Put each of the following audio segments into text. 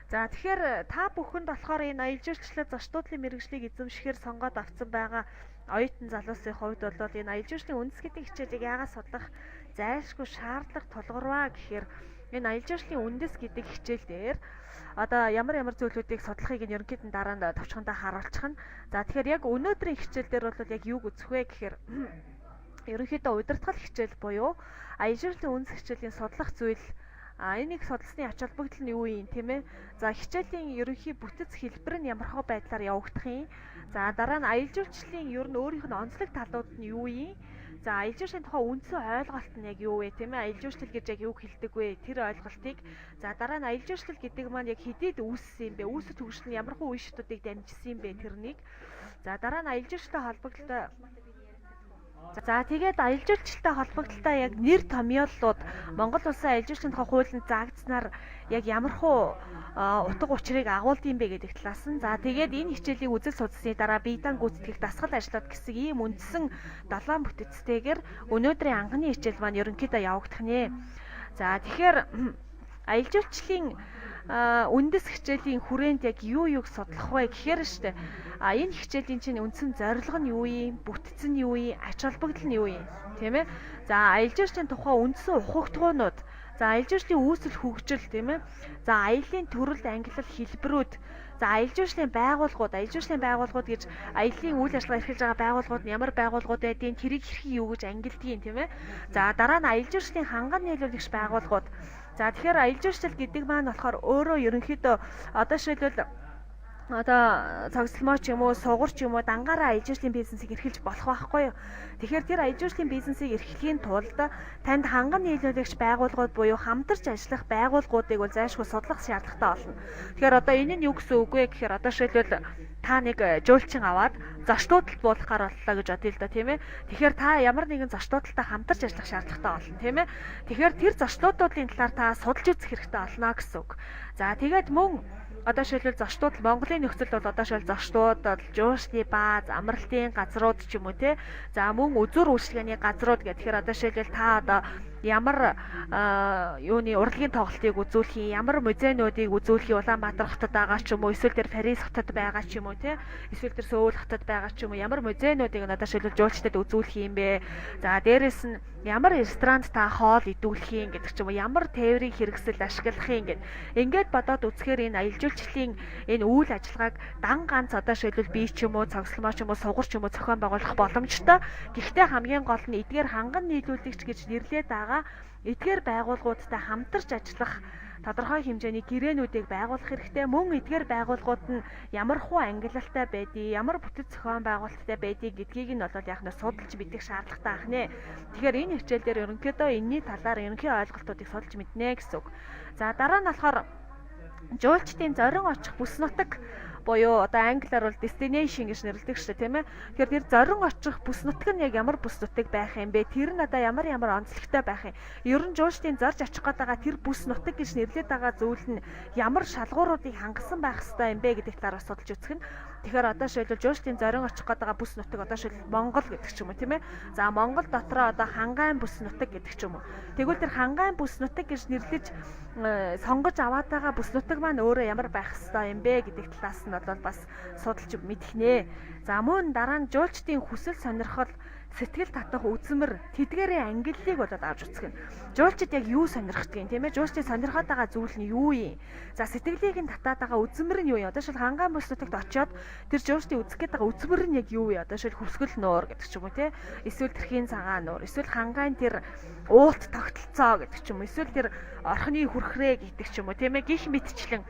За тэгэхээр та бүхэнд болохоор энэ аялал жуулчлал зочдлын мэргэжлийг эзэмшихээр сонгоод авсан байгаа оюутан залуусын хувьд бол энэ аялал жуулчлалын үндэс гэдэг хичээлийг яагаад судлах зайлшгүй шаардлага тулгарваа гэхээр энэ аялал жуулчлалын үндэс гэдэг хичээл дээр одоо ямар зүйлүүдийг судлахыг нь ерөнхийдөө дараа нь товчхондоо харуулчих нь. За тэгэхээр яг өнөөдрийн хичээл дээр бол яг юуг үзэх вэ гэхээр ерөнхийдөө удирдгал хичээл буюу аялал жуулчлалын үндэс хичээлийн судлах зүйл энийг судалсны ач холбогдол нь юу юм тийм ээ. За хичээлийн ерөнхий бүтэц хэлбэр нь ямархуу байдлаар явагдах юм. За дараа нь аялал жуулчлалын ер нь өөрийнх нь онцлог талууд нь юу юм. За аялал жуулчлалын тухай үндсэн ойлголт нь яг юу вэ тийм ээ. Аялал жуулчлал гэж яг юуг хэлдэг вэ? Тэр ойлголтыг за дараа нь аялал жуулчлал гэдэг маань яг хэдийд үүссэн юм бэ? Үүсэж төгсөл нь ямархуу үе шатуудыг дамжсан юм бэ тэрнийг. За дараа нь аялал жуулчлалтай холбогдлоо. За тэгээд аялал жуулчлалтай холбогдлолтой яг нэр томьёоллууд Монгол улсын аялал жуулчлалын тухай хуулинд заагдсанаар яг ямархуу утга учирыг агуулдаг юм бэ гэдэг талаас нь. За тэгээд энэ хичээлийг үзэл судалсны дараа биедан гүйцэтгэх дасгал ажлууд гэсэн ийм үндсэн 7 бүтэцтэйгээр өнөөдрийн анхны хичээл маань ерөнхийдөө явагдах нэ. За тэгэхээр аялал жуулчлалын үндэс хичээлийн хүрээнд яг юуг судлах вэ гэхээр штэ энэ хичээлийн чинь үндсэн зорилго нь юу юм, бүтц нь юу юм, ач холбогдол нь юу юм, тийм ээ. За аялал жуулчлалын тухай үндсэн ухагтгуунууд, за аялал жуулчлалын үүсэл хөгжил, тийм ээ. За аяллаа төрөл ангиллал хэлбэрүүд, за аялал жуулчлалын байгууллагууд гэж аяллаа үйл ажиллагаа эрхэлж байгаа байгууллагууд нь ямар байгууллагууд байдгийг тэрийг хэрхэн юу гэж ангилдгийг, тийм ээ. За дараа нь аялал жуулчлалын ханган нийлүүлэгч байгууллагууд. За тэгэхээр аялал жуулчлал гэдэг маань болохоор өөрөө ерөнхийдөө одоо шилбэл одоо цогцлмоо ч юм уу, сугар ч юм уу дангаараа аялал жуулчлалын бизнесийг эрхэлж болох байхгүй юу. Тэгэхээр тэр аялал жуулчлалын бизнесийг эрхлэхийн тулд танд ханган нийлүүлэгч байгууллагууд буюу хамтарч ажиллах байгууллагуудыг бол зайлшгүй судлах шаардлагатай болно. Тэгэхээр одоо энэ нь юу гэсэн үг вэ гэхээр одоо шилбэл та нэг жуулчин аваад зочдуудад буулгахаар боллоо гэж бодъё л да, тийм ээ. Тэгэхээр та ямар нэгэн зочдуудтай хамтарч ажиллах шаардлагатай болно, тийм ээ. Тэгэхээр тэр зочдуудын талаар та судалж үзэх хэрэгтэй болно гэсэн үг. За тэгээд мөн одоо шилбэл зочдууд Монголын нөхцөлд бол одоо шил зочдууд жуулчны бааз, амралтын газрууд ч юм уу те. За мөн үзүр үйлчилгээний газрууд гэхээр одоо шилбэл та одоо ямар юуны урлагийн тоглолтыг үзүүлэх юм, ямар музейнуудыг үзүүлэх юм, Улаанбаатар хотод байгаа ч юм уу, эсвэл тэр Парис хотод байгаа ч юм уу те. Эсвэл тэр Сөүл хотод байгаа ч юм уу, ямар музейнуудыг одоо шилбэл жуулчдад үзүүлэх юм бэ. За дээрэс нь ямар ресторанд та хоол идүүлэх юм гэдэг ч юм уу, ямар тээврийн хэрэгсэл ашиглах юм гэд. Ингээд бодоод үзэхээр энэ аялал жуулчлалын энэ үйл ажиллагааг дан ганц одоо шилбэл бие ч юм уу, цогцлмоо ч юм уу, сугар ч юм уу зохион байгуулах боломжтой. Гэхдээ хамгийн гол нь эдгээр ханган нийлүүлэгч гэж нэрлээд байгаа эдгээр байгууллагуудтай хамтарч ажиллах тодорхой хэмжээний гэрээнүүдийг байгуулах хэрэгтэй. Мөн эдгээр байгууллагууд нь ямар хуу ангиллалтай байдгийг, ямар бүтэц зохион байгуулалттай байдгийг гэдгийг нь бол яг нь судалж мэдэх шаардлагатай ах нэ. Тэгэхээр энэ хичээлээр ерөнхийдөө энэний талаар ерөнхий ойлголтуудыг судалж мэднэ гэсэн үг. За дараа нь болохоор жуулчдын зорин очих бүс нутаг буюу одоо англиар бол destination гэж нэрлэдэг шүү дээ, тийм ээ. Тэгэхээр тэр зорин очих бүс нутаг нь яг ямар бүс нутаг байх юм бэ? Тэр нь одоо ямар онцлогтой байх юм? Ер нь жуулчдын зорж очих гээд байгаа тэр бүс нутаг гэж нэрлэдэг байгаа зүйл нь ямар шалгууруудыг хангасан байх ёстой юм бэ гэдэг талаар судалж үзэх нь. Тэгэхээр одоо шилбэл жуулчдын зорин очих гээд байгаа бүс нутаг одоо шилбэл Монгол гэдэг ч юм уу, тийм ээ. За Монгол дотроо одоо хангайн бүс нутаг гэдэг ч юм уу. Тэгвэл тэр хангайн бүс нутаг гэж нэрлэж сонгож аваад байгаа бүс нутаг маань өөрөө ямар байх ёстой юм бэ гэдэг талаас нь бол бас судалж мэдэх нэ. За мөн дараа нь жуулчдын хүсэл сонирхол, сэтгэл татах үзмэр, тэдгээрийн ангиллыг болоод авч үзэх нь. Жуулчид яг юу сонирхдаг юм, тийм ээ? Жуулчдын сонирхоод байгаа зүйл нь юу юм? За сэтгэлийг нь татаад байгаа үзмэр нь юу юм? Одоо шил хангайн бүс нутагт очиод тэр жуулчдын үзэх гээд байгаа үзмэр нь яг юу юм? Одоо шил хөвсгөл нуур гэдэг ч юм уу, тийм ээ? Эсвэл тэрхийн цагаан нуур, эсвэл хангайн тэр уулт тогтолцоо гэдэг ч юм уу, эсвэл тэр орхины хүрхрээ гэдэг ч юм уу, тийм ээ? Гих мэтчлэн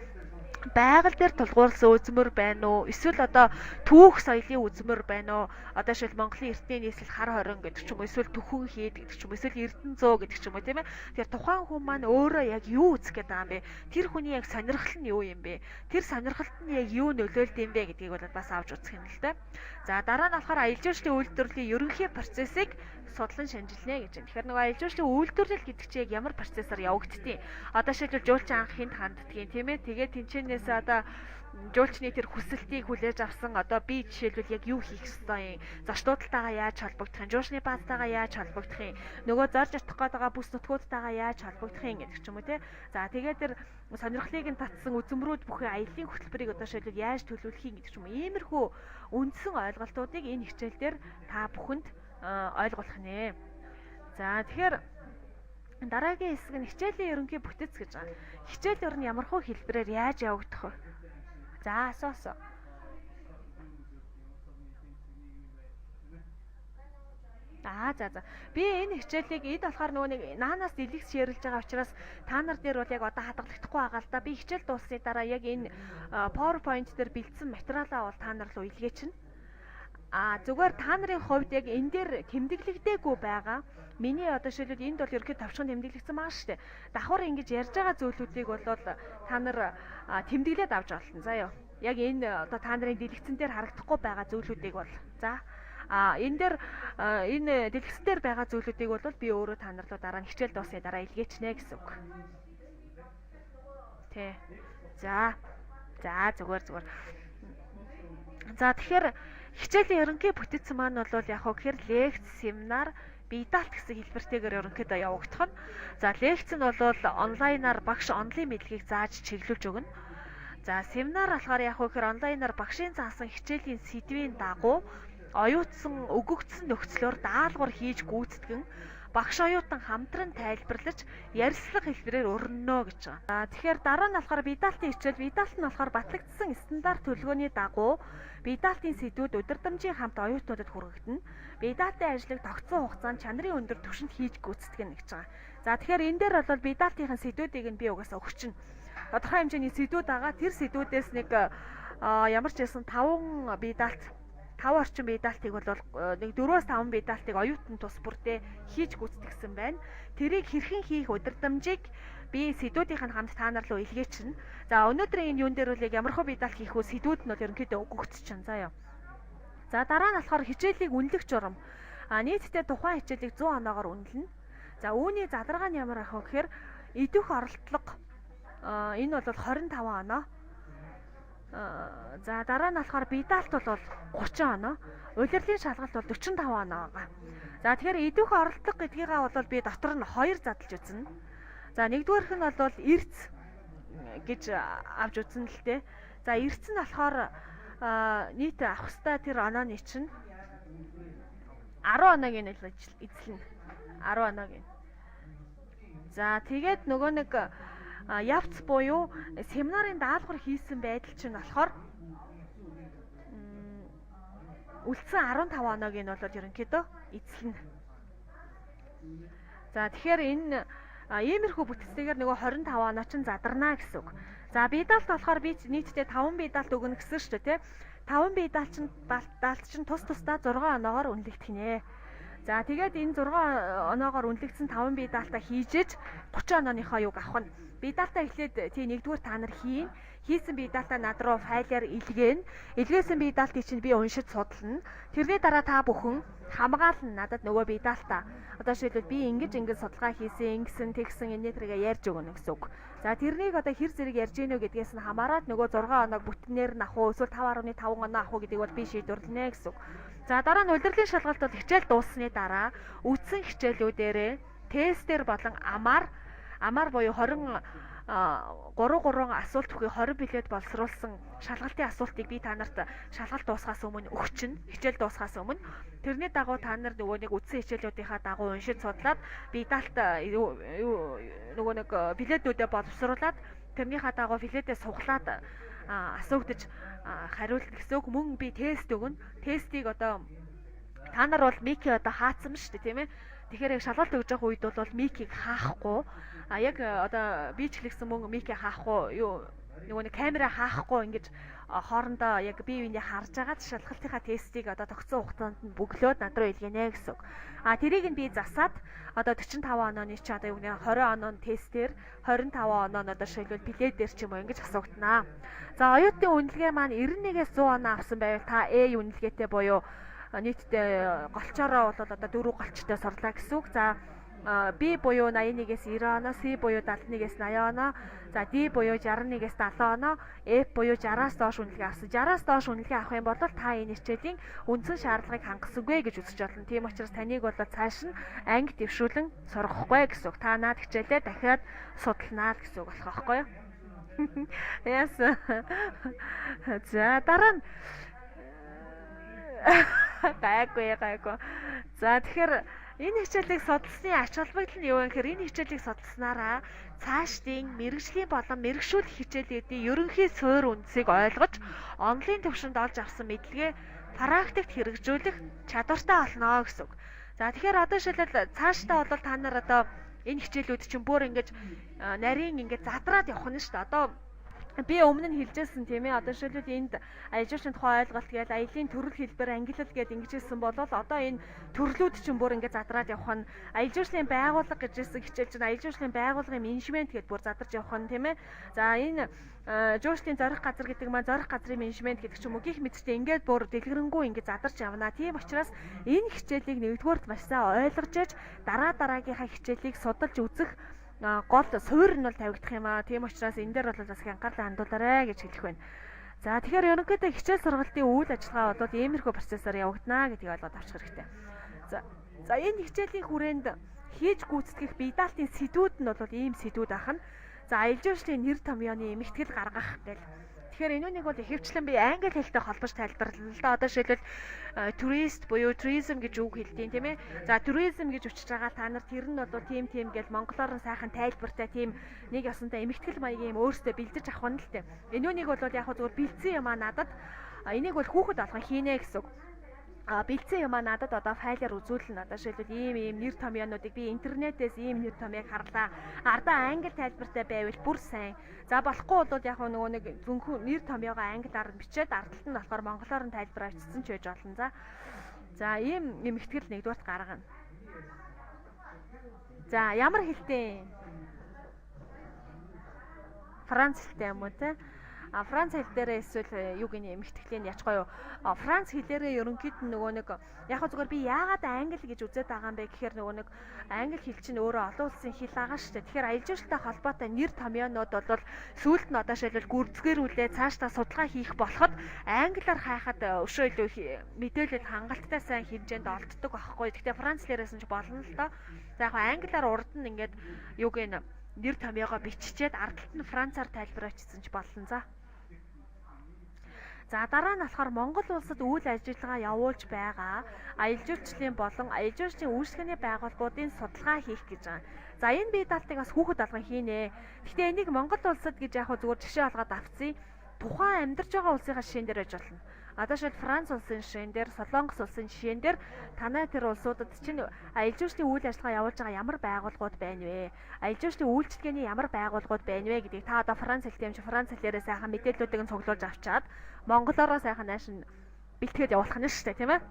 байгаль дээр тулгуурласан үзмөр байна уу? Эсвэл одоо түүх соёлын үзмөр байна уу? Одоо шил Монголын эртний нийслэл хар хорин гэдэг ч юм уу, эсвэл түхэн хийд гэдэг ч юм уу, эсвэл эрдэнэ зөө гэдэг ч юм уу, тийм ээ. Тэгэхээр тухайн хүн маань өөрөө яг юу үзэх гээд байгаа юм бэ? Тэр хүний яг сонирхол нь юу юм бэ? Тэр сонирхолд нь яг юу нөлөөлд юм бэ гэдгийг бол бас авч үзэх юм л да. За дараа нь болохоор аялал жуулчлалын үйлдвэрлэлийн ерөнхий процессыг судлан шинжилнэ гэж байна. Тэгэхээр нөгөө аялал жуулчлалын үйлдвэрлэл гэдэг чинь яг ямар процессор явагддгийг. Одоо шилбэл жуулчин анх хинт ханддгийг, тийм ээ. Тэгээд тэнцэн жуулчнээс одоо жуулчны тэр хүсэлтийг хүлээж авсан одоо би жишээлбэл яг юу хийх ёстой юм, зочдуудтайгаа яаж холбогдох юм, жуулчны баазтайгаа яаж холбогдох юм, нөгөө зорж атах гээд байгаа бүс нутгуудтайгаа яаж холбогдох юм гэдэг ч юм уу те. За тэгээд тэр сонирхлыг нь татсан үзмрүүд бүхэн аяллийн хөтөлбөрийг одоо жишээлбэл яаж төлөвлөх юм гэдэг ч юм уу. Иймэрхүү үндсэн ойлголтуудыг энэ хичээлдэр та бүхэнд ойлгуулах нэ. За тэгэхээр дараагийн хэсэг нь хичээлийн ерөнхий бүтэц гэж байгаа. Хичээл ер нь ямархуу хэлбэрээр яаж явагдах вэ? За асуусан. За. Би энэ хичээлийг эд болохоор нөгөө нэг наанаас дэлгэц ширэлж байгаа учраас та нар дээр бол яг одоо хадгалагдахгүй байгаа л да. Би хичээл дууссаны дараа яг энэ PowerPoint дээр бэлдсэн материалаа бол та нар руу илгээчихнэ. Зүгээр та нарын хувьд яг энэ дээр тэмдэглэгдээгүй байгаа. Миний одоо жишээлбэл энд бол ерөнхий товчхон тэмдэглэгдсэн байгаа шүү дээ. Давхар ингэж ярьж байгаа зүйлүүдийг бол та нар тэмдэглээд авч олно. За ёо. Яг энэ одоо та нарын дэлгэцэн дээр харагдахгүй байгаа зүйлүүдийг бол за энэ дээр энэ дэлгэцэн дээр байгаа зүйлүүдийг бол би өөрөө та нар руу дараа нь хичээл дуусны дараа илгээчнэ гэсэн үг. Тэ. За зүгээр. За тэгэхээр хичээлийн ерөнхий бүтэц маань бол яг хөө гэхээр лекц, семинар, бие даалт гэсэн хэлбэртэйгээр ерөнхийдөө явагдах нь. За лекц нь бол онлайнаар багш онлын мэдлэгийг зааж чиглүүлж өгнө. За семинар болохоор яг хөө гэхээр онлайнаар багшийн заасан хичээлийн сэдвийн дагуу оюутсан өгөгдсөн нөхцлөөр даалгавар хийж гүйцэтгэн багш оюутан хамтран тайлбарлаж ярилцлага хэлбэрээр өрнөнө гэж байгаа. Тэгэхээр дараа нь болохоор бие даалтын хичээл, бие даалт нь болохоор батлагдсан стандарт төлөвлөгөөний дагуу бие даалтын сэдвүүд удирдамжийн хамт оюутнуудад хүргэгдэнэ. Бие даалтын ажлыг тогтсон хугацаанд чанарын өндөр түвшинд хийж гүйцэтгэнэ гэж байгаа. За тэгэхээр энэ дээр бол бие даалтын сэдвүүдийг нь би угаасаа өгчнө. Тодорхой хэмжээний сэдвүүд байгаа. Тэр сэдвүүдээс нэг ямар ч байсан 5 бие даалт 5 орчим бие даалтыг бол нэг 4-5 бие даалтыг оюутан тус бүртээ хийж гүйцэтгсэн байна. Тэрийг хэрхэн хийх удирдамжийг би сэдвүүдийн хамт та нар руу илгээчихнэ. За өнөөдрийн энэ юун дээр бол яг ямархуу бие даалт хийх вэ? Сэдвүүд нь бол ерөнхийдөө өгөгдчихнэ. Заа ёо. За дараа нь болохоор хичээлийг үнэлэх журам. Нийтдээ тухайн хичээлийг 100 оноогоор үнэлнэ. За үүний задаргаа нь ямар ах вэ гэхээр идэх оролдлого энэ бол 25 оноо. За дараа нь болохоор бие даалт бол 30 оноо, улирлын шалгалт бол 45 оноо байгаа. За тэгэхээр идэх оролдлого гэдгийгээ бол би дотор нь 2 задлж үзнэ. За нэгдүгээрх нь бол эрц гэж авч үзнэ л дээ. За эрц нь болохоор нийт авах хэвээр тэр онооны чинь 10 оноогийн эзлэнэ. 10 оноогийн. За тэгээд нөгөө нэг явц буюу семинарын даалгавар хийсэн байдал чинь болохоор үлдсэн 15 оноогийн бол ерөнхийдөө эзлэнэ. За тэгэхээр энэ иймэрхүү бүтцтэйгээр нөгөө 25 оноо чинь задарна гэсэн үг. За бие даалт болохоор би нийтдээ 5 бие даалт өгнө гэсэн шүү дээ, тий. 5 бие даалт чинь тус тусдаа 6 оноогоор үнэлэгдэх нэ. За тэгээд энэ 6 оноогоор үнэлэгдсэн 5 бие даалтаа хийжээж 30 онооныхоо юг авах нь. Бие даалтаа эхлээд тий нэгдүгээр та нар хийн. Хийсэн бие даалтаа над руу файлаар илгээнэ. Илгээсэн бие даалтыг чинь би уншиж судална. Тэрний дараа та бүхэн хамгаална надад нөгөө бие даалтаа. Одоо жишээлбэл би ингэж судалгаа хийсэн, ингэсэн, тэгсэн энэ тэргээ ярьж өгнө гэсэн үг. За тэрнийг одоо хэр зэрэг ярьж гинөө гэдгээс нь хамаарат нөгөө 6 оноог бүтнээр нь авах уу эсвэл 5.5 оноо авах уу гэдгийг бол би шийдвэрлэнэ гэсэн үг. За дараа нь улирлын шалгалт бол хичээл дууссаны дараа үдсэн хичээлүүдээрээ тестээр болон амар буюу 3 асуулт бүхий 20 билет боловсруулсан шалгалтын асуултыг би та нарт шалгалт дуусгаас өмнө өгчнө. Хичээл дуусгаас өмнө. Тэрний дагуу та нар нөгөө нэг үдсэн хичээлүүдийнхаа дагуу уншиж судлаад бие даалт нөгөө нэг билетнүүдэд боловсруулад тэрнийхаа дагуу билетээ суглаад асуугдаж хариулт гэсэн үг. Мөн би тест өгнө. Тестийг одоо та нар бол мики одоо хаацсан шүү дээ, тийм ээ. Тэгэхээр яг шалгалт өгж байгаа үед бол микийг хаахгүй яг одоо би ч хэлсэн мөн микийг хаахгүй юу нөгөө нэг камера хаахгүй ингэж хоорондоо яг бие биенээ харж агаад шалгалтынхаа тестийг одоо тогтсон хугацаанд нь бөглөөд над руу илгэнэ гэсэн үг. Тэрийг нь би засаад одоо 45 онооны чи одоо юу нэг 20 онооны тестээр 25 оноо нь одоо шилбэл билетээр ч юм уу ингэж асуугданаа. За оюутны үнэлгээ маань 91-ээс 100 оноо авсан байвал та A үнэлгээтэй буюу нийтдээ голчоороо бол одоо 4 голчтой сурлаа гэсэн үг. За B буюу 81-ээс 90 оноо, C буюу 71-ээс 80 оноо, за D буюу 61-ээс 70 оноо, F буюу 60-аас доош үнэлгээ авсан. 60-аас доош үнэлгээ авах юм бол та энэ хичээлийн үндсэн шаардлагыг хангах үгүй гэж үзэж болно. Тийм учраас таныг бол цааш нь анги дэвшүүлэн сургахгүй гэсэн үг. Та наад хичээлээ дахиад судалнаа гэсэн үг болох байхгүй юу? Яс. За дараа нь гайгүй. За тэгэхээр энэ хичээлийг судалсны ач холбогдол нь юу вэ гэхээр энэ хичээлийг судалснараа цаашдын мэрэгжлийн болон мэрэгшүүлэх хичээлүүдийн ерөнхий суурь үндсийг ойлгож онлайн төвшөнд олж авсан мэдлэгээ практикт хэрэгжүүлэх чадвартай болно гэсэн үг. За тэгэхээр одоо жишээлбэл цаашдаа бол та нар одоо энэ хичээлүүд чинь бүр ингэж нарийн ингэж задраад явах нь шүү дээ. Одоо би өмнө нь хэлжсэн тийм ээ. Одоо жишээлбэл энд аялжуулчны тухай ойлголт гээл аялын төрөл хэлбэр ангиллал гээд ингэж хэлсэн бол одоо энэ төрлүүд чинь бүр ингэ задраад явах нь аялжуулчны байгууллага гэж хэлсэн хичээл чинь аялжуулчны байгууллагын менежмент гээд бүр задарч явах нь тийм ээ. За энэ жуулчдын зорих газар гэдэг маань зорих газрын менежмент гэдэг ч юм уу гих мэтчтэй ингээд бүр дэлгэрэнгүй ингэ задарч явна. Тийм учраас энэ хичээлийг нэгдүгээрт маш сайн ойлгож яж дараагийнхаа хичээлийг судалж үзэх гол суурь нь бол тавигдах юм аа. Тийм учраас энэ дээр бол бас анхаарлаа хандуулаарай гэж хэлэх байна. За тэгэхээр ерөнхийдөө хичээл сургалтын үйл ажиллагаа бол иймэрхүү процессор явагдана гэдгийг ойлгоод авчих хэрэгтэй. За энэ хичээлийн хүрээнд хийж гүйцэтгэх бие даалтын сэдвүүд нь бол ийм сэдвүүд ахна. За аялжуулчдын нэр томьёоны эмэгтгэл гаргах гэл. Тэгэхээр энүүнийг бол ихэвчлэн би англи хэлтэй холбож тайлбарлана л да. Одоо жишээлбэл турист буюу туризм гэж үг хэлдэг тийм ээ. За туризм гэж өчж байгаа та нар тэр нь бол тийм гэж монголоор нь сайхан тайлбартай тийм нэг ясантай эмэгтгэл маягийн юм өөртөө бэлдэж авах нь л дээ. Энүүнийг бол яг зөвхөн бэлдсэн юм аа надад энийг бол хүүхэд алган хийнэ гэсэн үг. Бэлдсэн юм аа надад одоо файлаар үзүүлнэ. Одоо жишээлбэл ийм нэр томьёонуудыг би интернетээс ийм нэр томьёог харлаа. Ардаа англи тайлбартай байвал бүр сайн. За болохгүй бол яг нөгөө нэг зөвхөн нэр томьёогоо англиар бичээд ардталт нь болохоор монголоор нь тайлбар авчирсан ч байж болно. За ийм эмэгтгэл нэгдүгээрт гаргана. За ямар хэлтэй? Франц хэлтэй юм уу те? Франц хэл дээрээ эсвэл юу гэнэ эмэгтгэлийн яж гоё. Франц хэлээрээ ерөнхийд нь нөгөө нэг яг зүгээр би яагаад англи гэж үзээд байгаа юм бэ гэхээр нөгөө нэг англи хэл чинь өөрөө олон улсын хэл байгаа шүү дээ. Тэгэхээр аялжуулалттай холбоотой нэр томьёонууд бол сүүлд нь одоо шилбэл гүрзгээрүүлээ цаашдаа судалгаа хийх болоход англиар хайхад өшөө илүү мэдээлэл хангалттай сайн хэмжээнд олддог байхгүй. Гэхдээ Франц хэлээрээс нь ч болно л доо. За яг англиар урд нь ингээд юу гэнэ нэр томьёогоо биччихээд ардталт нь францаар тайлбар авчирсан ч болно. За дараа нь болохоор Монгол улсад үйл ажиллагаа явуулж байгаа аялжуулчлалын болон аялжуулчдын үйлчлэгээний байгууллагуудын судалгаа хийх гэж байгаа. За энэ бие даалтыг бас хүүхэд алган хийнэ. Гэхдээ энийг Монгол улсад гэж яг зүгээр жишээ олгоод авцъя. Тухайн амьдарч байгаа улсынхаа жишээн дээр байж болно. Одоо шил Франц улсын жишээн дээр, Солонгос улсын жишээн дээр танай тэр улсуудад чинь аялжуулчдын үйл ажиллагаа явуулж байгаа ямар байгууллагууд байна вэ? Аялжуулчдын үйлчлэгээний ямар байгууллагууд байна вэ гэдгийг та одоо Франц хэлтэй юм чи Франц хэлээрээ сайхан мэдээллүүдийг нь цуглуулж авчаад монголоор сайхан нааш нь бэлтгээд явуулах нь шүү дээ, тийм ээ?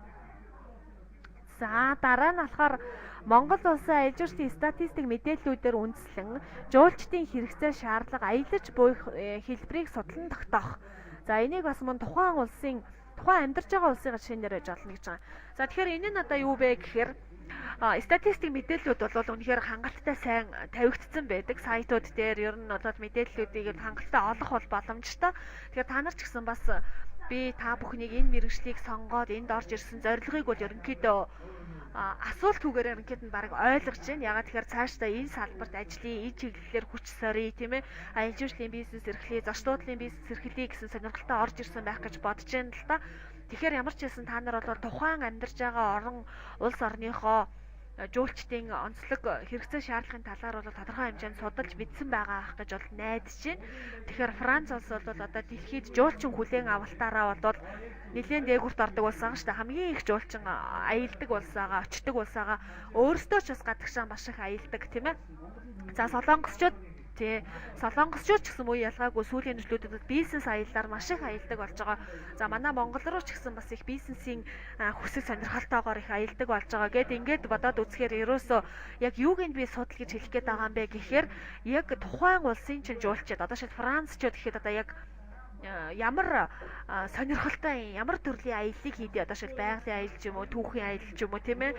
За дараа нь болохоор Монгол улсын аялжуулчдын статистик мэдээллүүдээр үндэслэн жуулчдын хэрэгцээ шаардлага аялаж буй хэлбэрийг судлан тогтоох. За энийг бас мөн тухайн амьдарч байгаа улсын жишээнээр байж болно гэж байгаа. За тэгэхээр энэ нь одоо юу вэ гэхээр статистик мэдээллүүд бол үнэхээр хангалттай сайн тавигдсан байдаг. Сайтууд дээр ер нь бол мэдээллүүдийг хангалттай олох бол боломжтой. Тэгэхээр та нар ч гэсэн бас би та бүхнийг энэ мэргэжлийг сонгоод энд орж ирсэн зорилгыг бол ерөнхийдөө асуулт түгээр ерөнхийд нь баг ойлгож байна. Ягаад тэгэхээр цаашдаа энэ салбарт ажлын энэ чиглэлээр хүч сорьё тийм ээ. Аялжуулалтын бизнес эрхлэе, зочдлын бизнес эрхлэе гэсэн сонирхолтой орж ирсэн байх гэж бодож байна л да. Тэгэхээр ямар ч хэлсэн та нар бол тухайн амьдарч байгаа улс орныхоо жуулчдын онцлог хэрэгцээ шаардлагын талаар бол тодорхой хэмжээнд судалж мэдсэн байгаа ах гэж бол найдаж байна. Тэгэхээр Франц улс бол одоо дэлхийд жуулчин хүлээн авалтаараа бол нэлээд дээгүүрт ордог улс байгаа шүү дээ. Хамгийн их жуулчин аялдаг улс байгаа, очдог улс байгаа. Өөрсдөө ч бас гадагшаа маш их аялдаг тийм ээ. За солонгосчууд солонгосчууд ч гэсэн үе ялгаагүй сүүлийн жилүүдэд бизнес аяллаар маш их аялдаг болж байгаа. За манай Монгол руу ч гэсэн бас их бизнесийн хүсэл сонирхолтойгоор их аялдаг болж байгаа. Гэт ингээд бодоод үзэхээр ерөөсөө яг юуг нь би судал гэж хэлэх гээд байгаа юм бэ гэхээр яг тухайн улсын чинь жуулчид одоо шил Францчууд гэхэд одоо яг ямар сонирхолтой ямар төрлийн аяллыг хийдэ одоо шил байгалийн аялал ч юм уу түүхийн аялал ч юм уу тийм ээ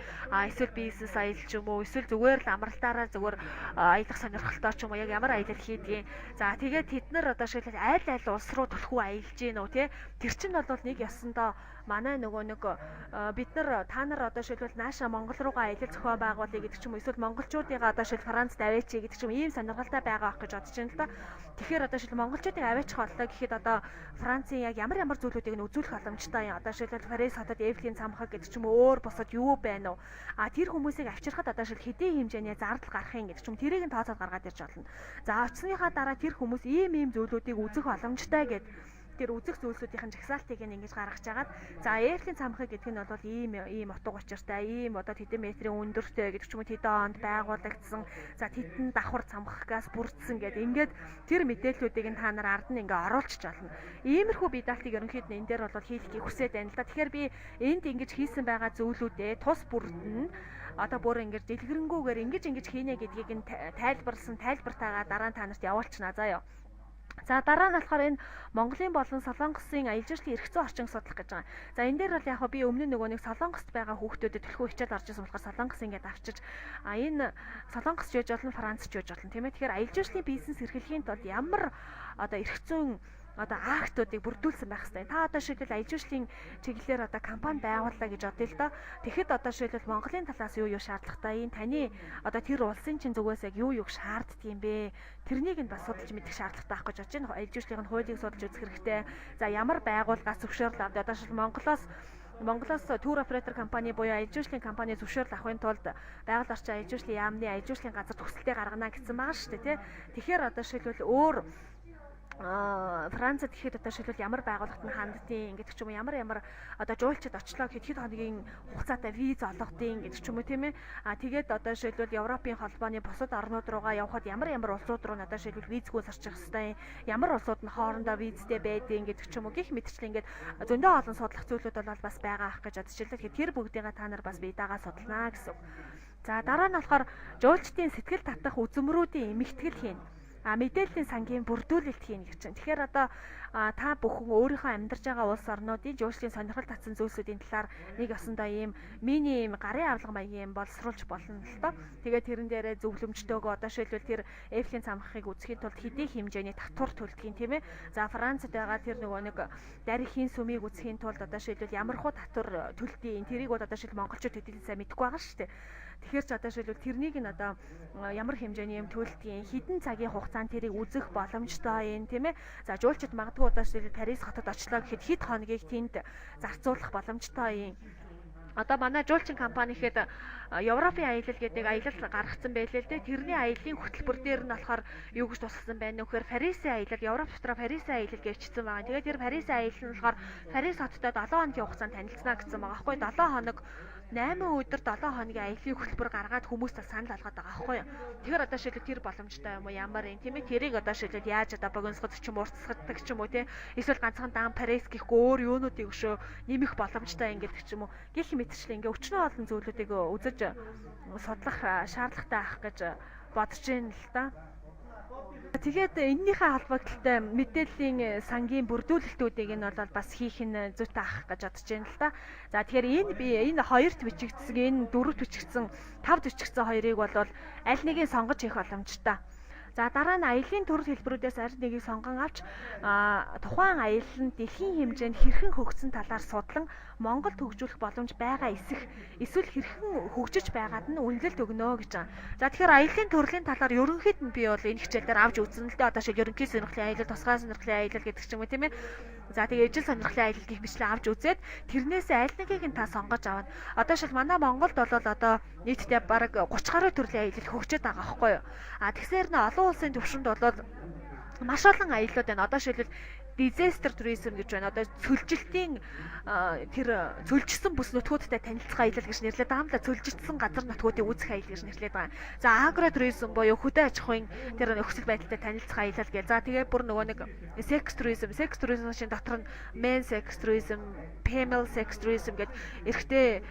эсвэл бизнес аялал ч юм уу эсвэл зүгээр л амралтаараа зүгээр аялах сонирхолтой ч юм уу яг ямар аялал хийдгийг за тэгээд тэд нар одоо шил айл улс руу түлхүү аялж гин үү тий тэр чинь бол нэг ёсондоо манай нөгөө нэг бид нар та нар одоо шилбэл нааша Монгол руугаа аялал зохион байгуулъя гэдэг ч юм уу эсвэл монголчуудыгаа одоо шил Францд аваач гэдэг ч юм ийм сонирхолтой байгаа ах гэж бодож байна л да. Тэгэхээр одоо шил монголчуудыг аваачих боллоо гэхэд одоо Францын яг ямар зүйлүүдийг нь үзүүлэх боломжтой юм. Одоо шилбэл Парис хотод Эйфелийн цамхаг гэдэг ч юм уу өөр бусад юу байна уу? Тэр хүмүүсийг авчирхад одоо шил хэдийн хэмжээний зардал гарах юм гэдэг ч юм тэрийг нь тооцоод гаргаад ирж болно. За очсныхаа дараа тэр хүмүүс ийм зүйлүүдийг үзэх боломжтой гэдэг тэр үзэх зүйлсүүдийн жагсаалтыг ингэж гаргаж агаад за Эйфелийн цамхаг гэдэг нь бол ийм утга учиртай ийм одоо тэдэн метрийн өндөртэй гэдэг ч юм уу тэдэн онд байгуулагдсан за тэдэн давхар цамхагаас бүрдсэн гэдэг ингээд тэр мэдээллүүдийг та нар ард нь ингээ оруулчих болно. Иймэрхүү бидалтыг ерөнхийдөө энэ дээр бол хийхийг хүсэж байна л да. Тэгэхээр би энд ингэж хийсэн байгаа зүйлүүдээ тус бүрдэн одоо бүр ингэж дэлгэрэнгүйгээр ингэж хийнэ гэдгийг нь тайлбартаагаа дараа нь та нарт явуулчихна заа ёо. За дараа нь болохоор энэ Монголын болон Солонгосын аялал жуулчлалын эрх зүйн орчинг судлах гэж байгаа. За энэ дээр бол яг би өмнө нөгөө нэг Солонгост байгаа хүүхдүүдэд төлхөө хичээл орж ирсэн болохоор Солонгос ингээд авчиж энэ Солонгос жиж болон Франц жиж болно тийм ээ. Тэгэхээр аялал жуулчлалын бизнес эрхлэхийн тулд ямар одоо эрх зүйн одоо актуудыг бүрдүүлсэн байх хэрэгтэй. Та одоо шийдэл аялал жуулчлалын чиглэлээр одоо компани байгууллаа гэж бодъё л доо. Тэгэхэд одоо шийдэл Монголын талаас юу шаардлагатай, энэ таны одоо тэр улсын чинь зүгээс яг юу шаарддаг юм бэ? Тэрнийг нь бас судалж мэдэх шаардлагатай байх гэж бодож байна. Аялал жуулчлалын хуулийг судалж үзэх хэрэгтэй. За ямар байгууллагаас зөвшөөрөл авдаг? Одоо шил Монголоос тур оператор компани буюу аялал жуулчлалын компани зөвшөөрөл авахын тулд байгаль орчин аялал жуулчлалын яамны аялал жуулчлалын газар төгсөлтөө гаргана гэсэн байгаа шүү дээ, тий. Тэгэхээр одоо шилбэл өөр Францад гэхэд одоо шилбэл ямар байгууллагт нь ханддیں۔ Гэдэг ч юм уу ямар одоо жуулчид очлоо гэхэд хэд хоногийн хугацаатай виз олгодیں۔ Гэдэг ч юм уу тийм ээ. Тэгээд одоо шилбэл Европын холбооны бусад орнууд руугаа явхад ямар улсууд руу надад шилбэл визгүй сарчих хэвээр ямар улсууд нь хоорондоо визтэй байдیں۔ Гэдэг ч юм уу гих мэтчлэн ингээд зөндөө олон судлах зүйлүүд бол бас байгаа ах гэж бодож байна. Тэгэхээр тэр бүгдийг та нар бас бие дагаа судалнаа гэсэн. За дараа нь болохоор жуулчдын сэтгэл татах үзмрүүдийн эмэгтгэл хийнэ. Мэдээллийн сангийн бүрдүүлэлт хийнэ гэж байна. Тэгэхээр одоо та бүхэн өөрийнхөө амьдарч байгаа улс орнуудын жуулчлалын сонирхол татсан зүйлсүүдийн талаар нэг осондоо ийм мини гарын авлага маягийн боловсруулж болно л доо. Тэгээд тэрэн дээрээ зөвлөмжтэйгөө одоо шилбэл тэр Эйфелийн цамхагыг үзэхийн тулд хэдий хэмжээний татвар төлдөг юм тийм ээ. За Францад байгаа тэр нөгөө нэг дарихийн сүмийг үзэхийн тулд одоо шилбэл ямархуу татвар төлдөг. Тэрийг бол одоо шил монголчууд хэдийн сайн мэдэхгүй байгаа шүү дээ. Тэгэхээр ч одоо шилбэл тэрнийг нь одоо ямар хэмжээний юм төлдөг, хэдэн цагийн хугацаанд тэрийг үзэх боломжтой юм тийм ээ. За жуулчид магадгүй одоо шилбэл Парис хотод очлоо гэхэд хэд хоногийг тэнд зарцуулах боломжтой юм. Одоо манай жуулчин компани ихэд Европын аялал гэдэг аялал гаргацсан байлээ л дээ. Тэрний аяллаа хөтөлбөр дээр нь болохоор юу гэж тусгасан байна вэ гэхээр Парисын аялал, Европ дотроо Парисын аялал гэвчсэн байгаа. Тэгээд тэр Парисын аялал нь болохоор Парис хоттой 7 хоногийн хугацаанд танилцна гэсэн байгаа. Аахгүй 7 хоног 8 өдөр 7 хоногийн аяллаа хөтөлбөр гаргаад хүмүүст санал болгоод байгаа аахгүй юу. Тэгэхээр одоо шилбэл тэр боломжтой юм уу ямар юм тийм ээ. Тэрийг одоо шилбэл яаж одоо богиносгод ч юм уртсгаддаг ч юм уу тийм. Эсвэл ганцхан дан Парис гэхгүй өөр юунуудыг өшөө нэмэх боломжтой ингэдэг ч юм уу. Гэх мэтчлэн ингээ өчнөө олон зүйлүүдийг үзэж судлах шаардлагатай ах гэж бодож байна л да. Тэгээд энэнийхээ холбогдлолтой мэдээллийн сангийн бүрдүүлэлтүүдийг нь бол бас хийх нь зүйтэй ах гэж бодож байна л да. За тэгэхээр энэ хоёрт бичигдсэн, энэ дөрөвт бичигдсэн, тавд бичигдсэн хоёрыг бол аль нэгийг сонгож хийх боломжтой. За дараа нь аяллийн төрөл хэлбэрүүдээс аль нэгийг сонгон авч тухайн аялал нь дэлхийн хэмжээнд хэрхэн хөгжсөн талаар судлан Монгол хөгжүүлэх боломж байгаа эсвэл хэрхэн хөгжиж байгаад нь үнэлэлт өгнө гэж байгаа. За тэгэхээр аяллийн төрлийн талаар ерөнхийд нь би бол энэ хичээлээр авч үзсэн л дээ. Одоо шиг ерөнхий сонирхлын аялал, тусгай сонирхлын аялал гэдэг ч юм уу тийм ээ. За тэгээ ижил сонирхлын аялал гэх мэтлээ авч үзээд тэрнээсээ аль нэгийг нь та сонгож аваад одоо шил манай Монголд бол одоо нийтдээ бараг 30 гаруй төрлийн аялал хөгжиж байгаа байхгүй юу. Тэгэхээр н олон улсын түвшинд бол маш олон аяллууд байна. Одоо шилбэл disaster tourism гэж байна. Одоо цөлжилтийн тэр цөлжсөн бүс нутгуудтай танилцах аялал гэж нэрлэдэг байгаа юм да. Цөлжсөн газар нутгуудыг үзэх аялал гэж нэрлэдэг байгаа. За агротуризм буюу хөдөө аж ахуйн тэр нөхцөл байдалтай танилцах аялал гэж. За тэгээ бүр нөгөө нэг sex tourism шин дотор нь men sex tourism, female sex tourism гэдэг эрэгтэй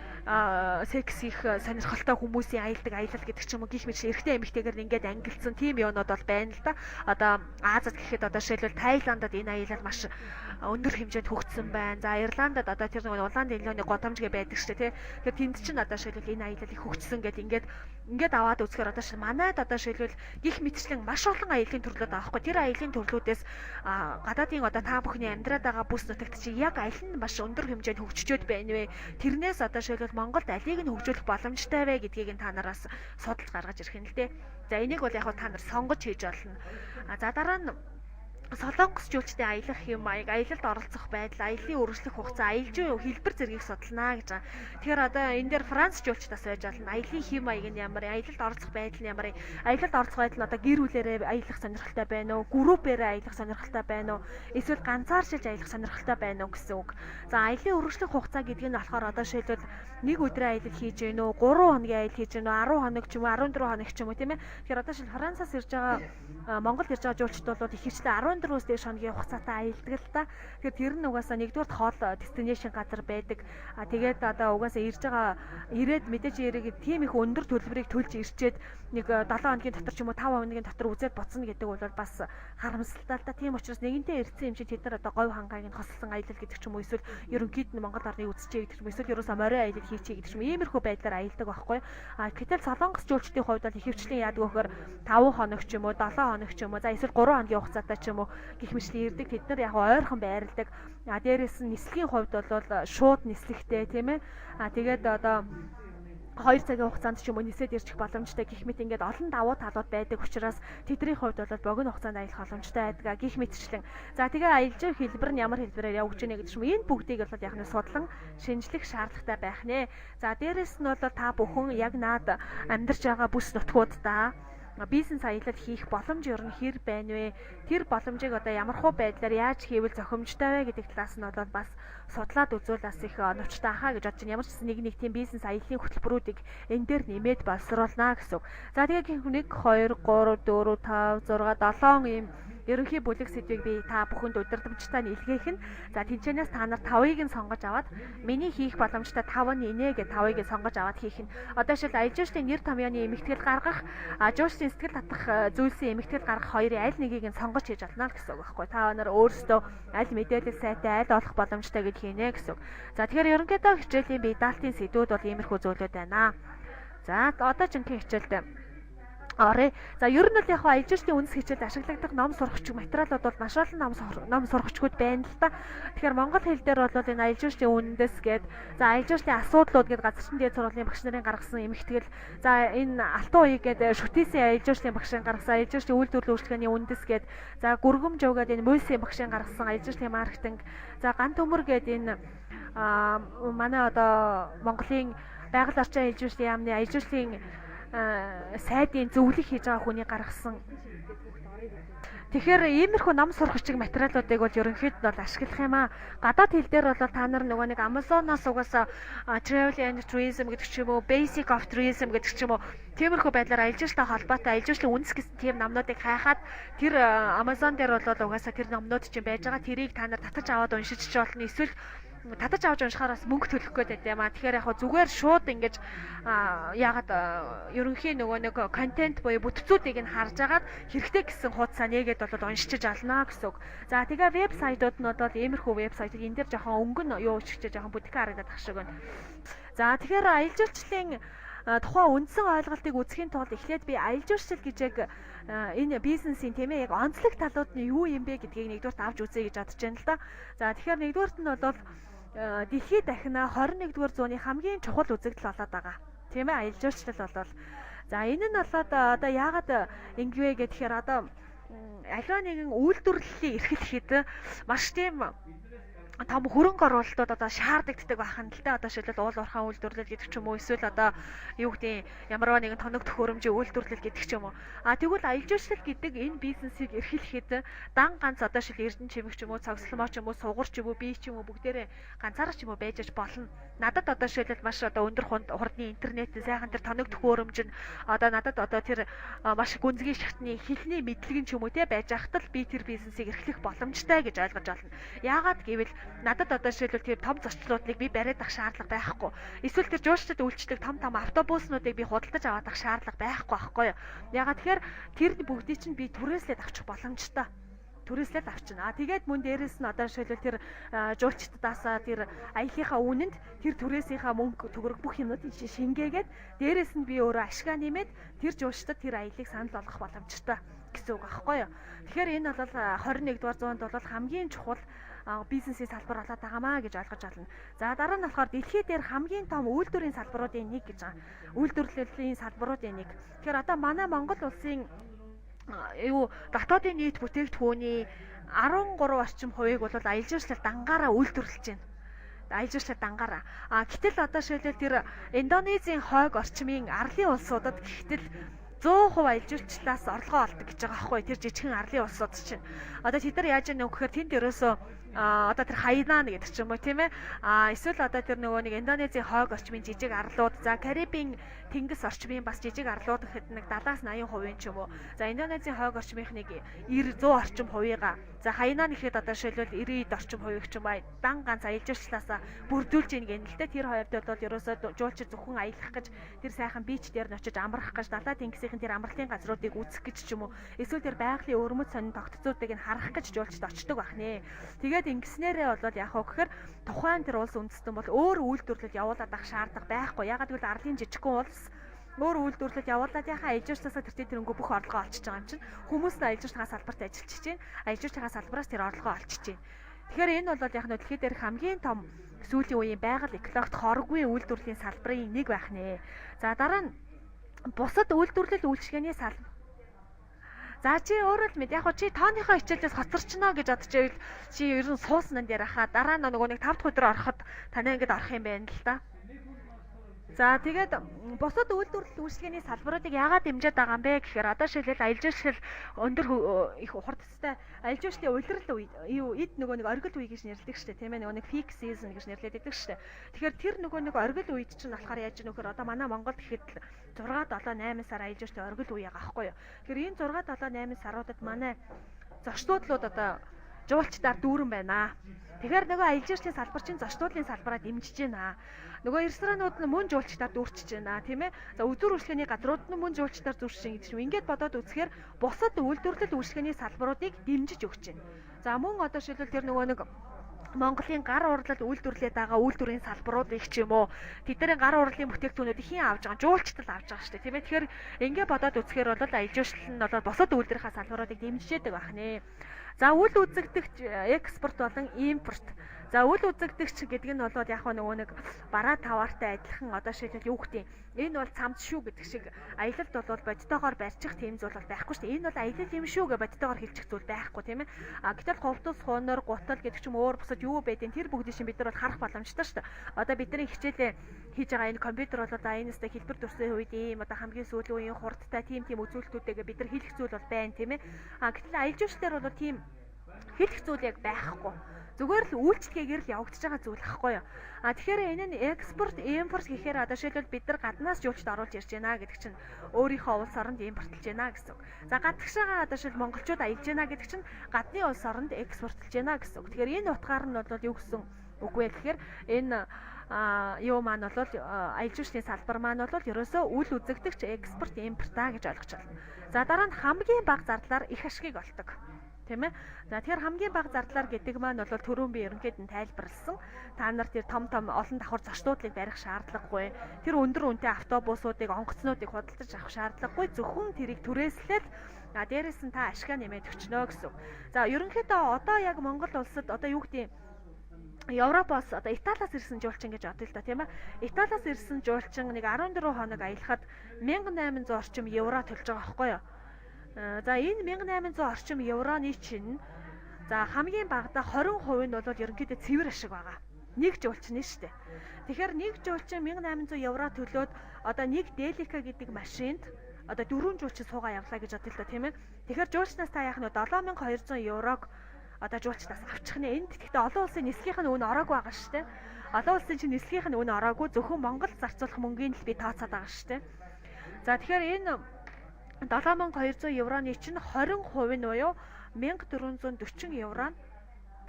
секс их сонирхолтой хүмүүсийн аялдаг аялал гэдэг ч юм уу гих мэт эрэгтэй эмэгтэйгээр ингээд ангилсан тийм юмнууд бол байна л да. Одоо Азад гэхэд одоо жишээлбэл Таиландд энэ аялал маш өндөр хэмжээнд хөгжсөн байна. За Ирландд одоо тэр нэг улаан дэлгөөний годамжгээ байдаг шүү дээ тий. Тэгэхээр тэнд чинь одоо жишээлбэл энэ аялал их хөгжсөн гэдэг ингээд аваад үзэхээр одоо манайд одоо жишээлбэл гих мэтчлэн маш олон аяллаа төрлүүд байгаа хгүй. Тэр аяллаа төрлүүдээс гадаадын одоо та бүхний амьдраад байгаа бүс нутагт чи яг аль нь маш өндөр хэмжээнд хөгжчөөд байна вэ? Тэрнээс одоо жишээлбэл Монголд алийг нь хөгжүүлэх боломжтой вэ гэдгийг та нараас судалж гаргаж ирэх юм л дээ. За энийг бол яг та нар сонгож хийж болно. За дараа нь Солонгос жуулчдын аялах хэм маяг, аялалд оролцох байдал, аяллаа үргэлжлэх хугацаа, аялжийн хэлбэр зэргийг судална гэж байгаа. Тэгэхээр одоо энэ дээр Франц жуулчдаас байж болно. Аяллаа хэм маяг нь ямар, аялалд оролцох байдал нь ямар, аялалд оролцох байдал нь одоо гэр бүлээрээ аялах сонирхолтой байна уу, группээрээ аялах сонирхолтой байна уу, эсвэл ганцаарчилж аялах сонирхолтой байна уу гэсэн үг. За аяллаа үргэлжлэх хугацаа гэдэг нь болохоор одоо жишээлбэл нэг өдрийн аялал хийж гэнэ үү, 3 хоногийн аялал хийж гэнэ үү, 10 хоног ч юм уу, 14 хоног ч юм уу тийм ээ. Тэгэхээр одоо жишээл Францаас ирж байгаа Монголд ирж байгаа жуулчид бол ихэвчлэн 14-өөс дээш хоногийн хугацаатай аялдаг л та. Тэгэхээр тэр нь угаасаа нэгдүгээр хоол destination газар байдаг. Тэгээд одоо угаасаа ирээд мэдээж ирээд тийм их өндөр төлбөрийг төлж ирчээд нэг 7 хоногийн дотор ч юм уу 5 хоногийн дотор үзээд боцно гэдэг бол бас харамсалтай л та. Тийм учраас нэгэнтээ ирсэн юм чи тэд нар одоо говь хангааг нь хослон аялал гэдэг ч юм уу эсвэл ерөнхийд нь Монгол орныг үзчихээ гэдэг ч юм уу эсвэл ерөөсөө морин аялал хийчихээ гэдэг ч юм уу иймэрхүү байдлаар аялдаг байхгүй. Гэтэл Солонгос жуулчдын хувьд бол ихэвчлэн яадаг вөхөр 5 хоног ч юм уу 7 хоног ч юм уу за эсвэл 3 хоногийн хугацаатай ч юм уу гих мэтлэн ирдэг. Тэд нар яг ойрхон байрладаг. Дээрээс нь нислэгийн хувьд бол шууд нислэгтэй тийм ээ. Тэгээд одоо 2 цагийн хугацаанд ч юм уу нисээд ирчих боломжтой гих мэт ингээд олон давуу талууд байдаг учраас тэдний хувьд бол богино хугацаанд аялах боломжтой байдаг гих мэтчлэн. За тэгээ аялжийн хэлбэр нь ямар хэлбэрээр явж гинэ гэдэг ч юм уу энэ бүгдийг бол яг нь судлан шинжлэх шаардлагатай байх нэ. За дээрэс нь бол та бүхэн яг наад амьдарч байгаа бүс нутгуудаа бизнес аялал хийх боломж ер нь хэр байна вэ? Тэр боломжийг одоо ямархуу байдлаар яаж хийвэл зохимжтой вэ гэдэг талаас нь бол бас судлаад үзвэл бас их оновчтой ахаа гэж бодож байна. Ямар ч гэсэн нэг тийм бизнес аяллаа хөтөлбөрүүдийг энэ дээр нэмээд боловсруулна гэсэн. За тэгээ 1 2 3 4 5 6 7 ийм ерөнхий бүлэг сэдвийг би та бүхэнд удирдамжтай нийлгээх нь. За тэнцэнээс та нар 5-ыг нь сонгож аваад миний хийх боломжтой 5 нь инээ гэж 5-ыг нь сонгож аваад хийх нь. Одоо жишээл аялжуулалтын нэр томьёоны эмэгтгэл гаргах, жуулчдын сэтгэл татах зүйлсийн эмэгтгэл гаргах хоёрын аль нэгийг нь сонгож хийж олно гэсэн үг байхгүй. Та нар өөрсдөө аль мэдээлэл сайтай, аль олох боломжтой гэж хийнэ гэсэн үг. За тэгэхээр ерөнхийдөө хичээлийн бие даалтын сэдвүүд бол иймэрхүү зүйлүүд байна. За одоо жинхэнэ хичээлдээ орё. За ер нь бол яг аялжуулалтын үндэс хичээлд ашиглагдах ном сургагч материалууд бол маш олон ном сургагчдууд байна л та. Тэгэхээр монгол хэл дээр бол энэ аялжуулалтын үндэс гээд за аялжуулалтын асуудлууд гээд газарчин дээд сургуулийн багш нарын гаргасан эмхтгэл за энэ алтан уяг гээд шүтээсийн аялжуулалтын багшийн гаргасан аялжуулалтын үйлдвэрлэлийн үйлчлэгээний үндэс гээд за гүргэмж өгөөд энэ мөсийн багшийн гаргасан аялжуулалтын маркетинг за ган төмөр гээд энэ манай одоо Монголын байгаль орчин аялжуулалтын яамны аялжуулалтын сайдын зөвлөх хийж байгаа хүний гаргасан. Тэгэхээр иймэрхүү ном сургагчийн материалуудыг бол ерөнхийд нь бол ашиглах юм аа. Гадаад хэл дээр бол та нар нөгөө нэг Amazon-оос угаасаа travel and tourism гэдэг ч юм уу, basic of tourism гэдэг ч юм уу, тиймэрхүү байдлаар аялжуулалттай холбоотой аялжуулалтын үндэс гэсэн тийм номнуудыг хайхаад тэр Amazon дээр бол угаасаа тэр номнууд чинь байж байгаа. Тэрийг та нар татаж аваад уншиж ч болно. Эсвэл татаж авч уншихаараас мөнгө төлөх гээд байт юм аа. Тэгэхээр яг зүгээр шууд ингэж яагаад ерөнхийн нөгөө нэг контент буюу бүтцүүдийг нь харж агаад хэрэгтэй гэсэн хуудасаа нээгээд бол уншиж ална гэсэн үг. За тэгээ вебсайтууд нь бол иймэрхүү вебсайтууд энэ дээр жоохон өнгөн юу өчгчээ жоохон бүтгэн харагдаад ах шиг байна. За тэгэхээр аялжуулчлалын тухайн үндсэн ойлголтыг үзэхийн тулд эхлээд би аялжуулчлал гэж яг энэ бизнесийн тийм ээ яг онцлог талууд нь юу юм бэ гэдгийг нэгдүгürt авч үзье гэж бодож байна л да. За тэгэхээр нэгдүгürt нь бол дэлхийд дахина 21-р зууны хамгийн чухал үзэгдэл болоод байгаа. Тийм ээ аялжуулчлал болол. За энэ нь болоод одоо яагаад ингэвэ гэхээр одоо аливаа нэгэн үйлдвэрлэлийг эрхлэхэд маш тийм том хөрөнгө оруулалтууд одоо шаардлагдаг байхan л та. Одоо шилбэл уул уурхайн үйлдвэрлэл гэдэг ч юм уу, эсвэл одоо юу гэдэг ямарваа нэгэн тоног төхөөрөмжийн үйлдвэрлэл гэдэг ч юм уу. Тэгвэл аялжуулчлал гэдэг энэ бизнесийг эрхлэхэд дан ганц одоо шил эрдэнэ чимэг ч юм уу, цогцломоо ч юм уу, сугар ч юм уу, бие ч юм уу бүгдээрээ ганцаараа ч юм уу байж болно. Надад одоо шилбэл маш одоо өндөр хурдны интернет сайхан тэр тоног төхөөрөмж нь одоо надад одоо тэр маш гүнзгий шатны хэлний мэдлэг ч юм уу те байж ахтал би тэр бизнесийг эрхлэх боломжтой гэж ойлгож байна. Яагаад гэвэл надад одоо жишээлбэл тэр том зочлуултыг би бариад ах шаардлага байхгүй. Эсвэл тэр жуулчдад үйлчлдэг том автобуснуудыг би худалдаж аваад ах шаардлага байхгүй байхгүй юу. Ягаад тэгэхээр тэр бүгдийг чинь би түрээслээд авчих боломжтой. түрээслэл авчина. Тэгээд мөн дээрээс нь одоо жишээлбэл тэр жуулчдаас тэр аяллахаа үнэнд тэр түрээсийнхаа мөнгө төгрөг бүх юмнуудыг шингээгээд дээрээс нь би өөрөө ашгаа нэмээд тэр жуулчдад тэр аяллыг санал болгох боломжтой гэсэн үг аахгүй юу. Тэгэхээр энэ бол 21-р зуунд бол хамгийн чухал бизнесийн салбар болоод байгаамаа гэж ойлгож байна. За дараа нь болохоор дэлхийд дээр хамгийн том үйлдвэрийн салбаруудын нэг гэж байгаа. Үйлдвэрлэлийн салбаруудын нэг. Тэгэхээр одоо манай Монгол улсын дотоодын нийт бүтээгдэхүүний 13 орчим хувийг бол аялал жуулчлал дангаараа үйлдвэрлэж байна. Аялал жуулчлал дангаараа. Гэтэл одоо шилбэл тэр Индонезийн хойг орчмын арлын улсуудад гэтэл 100% аялал жуулчлалаас орлогоо олдог гэж байгаа байхгүй тэр жижигхэн арлын улсууд чинь. Одоо тэд нар яаж яах вэ гэхээр тэнд ерөөсөө одоо тэр Хайнан гэдэг ч юм уу тийм ээ. Эсвэл одоо тэр нөгөө нэг Индонезийн хойг орчмын жижиг арлууд, за Карибын тэнгис орчмын бас жижиг арлууд гэхэд нэг 70-80% ч юм уу. За Индонезийн хойг орчмынх нэг 90-100 орчим хувийгаа. За Хайнан гэхэд одоо шилбэл 90 орчим хувийг ч юм аа дан ганц аялал жуулчлалаас бүрдүүлж ийн гэнэ л дээ. Тэр хувьд бол ерөөсөө жуулчид зөвхөн аялах гэж тэр сайхан бич дээр нь очиж амрах гэж далай тэнгисийн тэр амралтын газруудыг үзэх гэж ч юм уу. Эсвэл тэр байгалийн өрмөц сонин тогтцоодыг нь харах гэж жуулчид очдог байх нэ. Тэгээд ингэснээрээ бол яг хөө гэхээр тухайн тэр улс үндэстэн бол өөр үйлдвэрлэл явуулаад ах шаардлага байхгүй. Ягаад гэвэл арлын жижигхэн улс өөр үйлдвэрлэл явуулаад яхаа аялал жуулчлалаас тэрнгүү бүх орлогоо олчиж байгаа юм чинь. Хүмүүс нь аялал жуулчлалын салбарт ажиллаж чинь. Аялал жуулчлалын салбараас тэр орлогоо олчиж чинь. Тэгэхээр энэ бол яг нь дэлхийд дээрх хамгийн том сүүлийн үеийн байгаль экологт хоргүй үйлдвэрлэлийн салбарын нэг байх нэ. За дараа нь бусад үйлдвэрлэл үйлчилгээний салбар. За чи өөрөө л мэд яг чи тооныхоо хичээлээс хоцорчно гэж бодож байвал чи ер нь сууснанд ярахаа дараа нь нөгөө нэг 5 дахь өдөр ороход танай ингэж орох юм байна л да. За тэгээд бусад үйлдвэрлэл үйлчилгээний салбаруудыг яагаад дэмжиж байгаа юм бэ гэхээр одоо шилбэл аялал жуулчлал өндөр их хурдтай аялал жуулчлалын улирал үе эд нөгөө нэг оргил үе гэж нэрлэдэг шүү дээ тийм ээ нөгөө нэг peak season гэж нэрлэдэг шүү дээ. Тэгэхээр тэр нөгөө нэг оргил үед чинь болохоор яаж нөхөр одоо манай Монголд гэхэд 6, 7, 8 сар аялал жуулчлалын оргил үе байгаа байхгүй юу. Тэгэхээр энэ 6, 7, 8 саруудад манай зочдлууд одоо жуулчдаар дүүрэн байна. Тэгэхээр нөгөө аялал жуулчлалын салбар чинь зочдлын салбараа дэмжиж байна. Нөгөө ресторанууд нь мөн жуулчдаар дүүрчиж байна тийм ээ. За үзүр үйлчлэгээний газрууд нь мөн жуулчдаар дүүрчин гэдэг чинь ингээд бодоод үзэхээр бусад үйлдвэрлэл үйлчлэгээний салбаруудыг дэмжиж өгч байна. За мөн одоо шилбэл тэр нөгөө нэг Монголын гар урлал үйлдвэрлээд байгаа үйлдвэрийн салбаруудыг ч юм уу тэдний гар урлалын бүтээгдэхүүнүүдийг хэн авж байгаа жуулчдад авж байгаа шүү дээ тийм ээ. Тэгэхээр ингээд бодоод үзэхээр бол аялал жуулчлал нь бол бусад үйлдвэрийн салбаруудыг дэмжижээдэг байх нэ. За үл үзэгдэгч экспорт болон импорт. За үл үзэгдэгч гэдэг нь бол яг нөгөө нэг бараа таваартай адилхан одоо шийдэл юу гэдэг энэ бол цамц шүү гэдэг шиг аялалд бол бодитоогоор барьчих тийм зүйл бол байхгүй шүү дээ. Энэ бол аялал юм шүү гэж бодитоогоор хэлчих зүйл байхгүй тийм ээ. Гэтэл говьдус, хуунар, гутал гэдэг ч юм өөр бусад юу байдیں۔ Тэр бүгдийг шин бид нар бол харах боломжтой шүү дээ. Одоо бидний хичээлээ хийж байгаа энэ компьютер бол одоо энэ өстэй хэлбэр төрсөн үед ийм одоо хамгийн сүүлийн үеийн хурдтай тийм үзүүлэлтүүдтэйгээ бид нар хэлэх зүйл бол байна тийм ээ. Гэтэл аялал жуулчлалаар бол тийм хэлэх зүйл яг байхгүй. Зүгээр л үйлчлэгээр л явагдаж байгаа зүйл ахгүй юу. Тэгэхээр энэ нь экспорт, импорт гэхээр одоо шилбэл бид нар гаднаас жуулчд оруулж ирж байна гэдэг чинь өөрийнхөө улс оронд импортлж байна гэсэн үг. За гадагшаага одоо шил монголчууд аялж байна гэдэг чинь гадны улс оронд экспортлж байна гэсэн үг. Тэгэхээр энэ утгаар нь бол юу гэсэн үг вэ гэхээр энэ юу маань бол аялал жуулчлалын салбар маань бол ерөөсөө үл үзэгдэгч экспорт, импортаа гэж ойлгож байна. За дараа нь хамгийн бага зардлаар их ашгийг олдог. Тийм ээ. За тэгэхээр хамгийн бага зардлаар гэдэг маань бол түрүүн би ерөнхийд нь тайлбарлсан. Та нар тэр том олон давхар зочдлуудыг барих шаардлагагүй. Тэр өндөр үнэтэй автобусуудыг, онгоцнуудыг худалдаж авах шаардлагагүй. Зөвхөн тэрийг түрээслээд дээрээс нь та ашгаа нэмээд өчнө гэсэн. За ерөнхийдөө одоо яг Монгол улсад одоо юу гэдэг Европоос одоо Италиас ирсэн жуулчин гэж бодъё л да тийм ээ. Италиас ирсэн жуулчин нэг 14 хоног аялахад 1800 орчим евро төлж байгаа байхгүй юу? За энэ 1800 орчим евроны чинь за хамгийн багадаа 20% нь бол ерөнхийдөө цэвэр ашиг байгаа. Нэг жуулчин шүү дээ. Тэгэхээр нэг жуулчин 1800 евро төлөөд одоо нэг Delica гэдэг машинд одоо 4 жуулчин суугаа явлаа гэж бодъё л да тийм ээ. Тэгэхээр жуулчнаас та яах нь 7200 еврог одоо жуулчнаас авчих нэ. Энд гэхдээ олон улсын нислэгийнх нь үнэ ороогүй байгаа шүү дээ. Олон улсын чинь нислэгийнх нь үнэ ороогүй зөвхөн Монгол зарцуулах мөнгөний л би тооцоод байгаа шүү дээ. За тэгэхээр энэ 7200 евроны чинь 20% нь буюу 1440 евро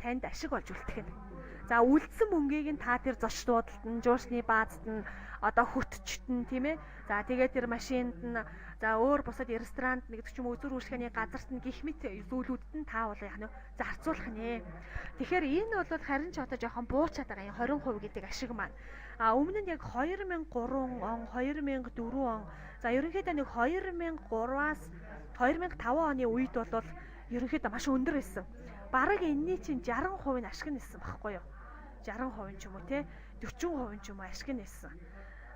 танд ашиг болж үлдэх нь. За үлдсэн мөнгийг нь та тэр зоч дуудалд нь, жуулчны баазд нь одоо хөтчт нь тийм ээ. За тэгээд тэр машинд нь за өөр бусад ресторанд нэгдэг ч юм уу үзүр үйлчлэгээний газарт нь гих мэт зүйлүүдэд нь та бол яах нь зарцуулах нэ. Тэгэхээр энэ бол харин ч одоо жоохон буучаад байгаа юм 20% гэдэг ашиг маань. Өмнө нь яг 2003 он, 2004 он. За ерөнхийдөө нэг 2003-аас 2005 оны үед бол ерөнхийдөө маш өндөр байсан. Бараг энэний чинь 60% нь ашиг нээсэн багхгүй юу? 60% ч юм уу те 40% ч юм уу ашиг нээсэн.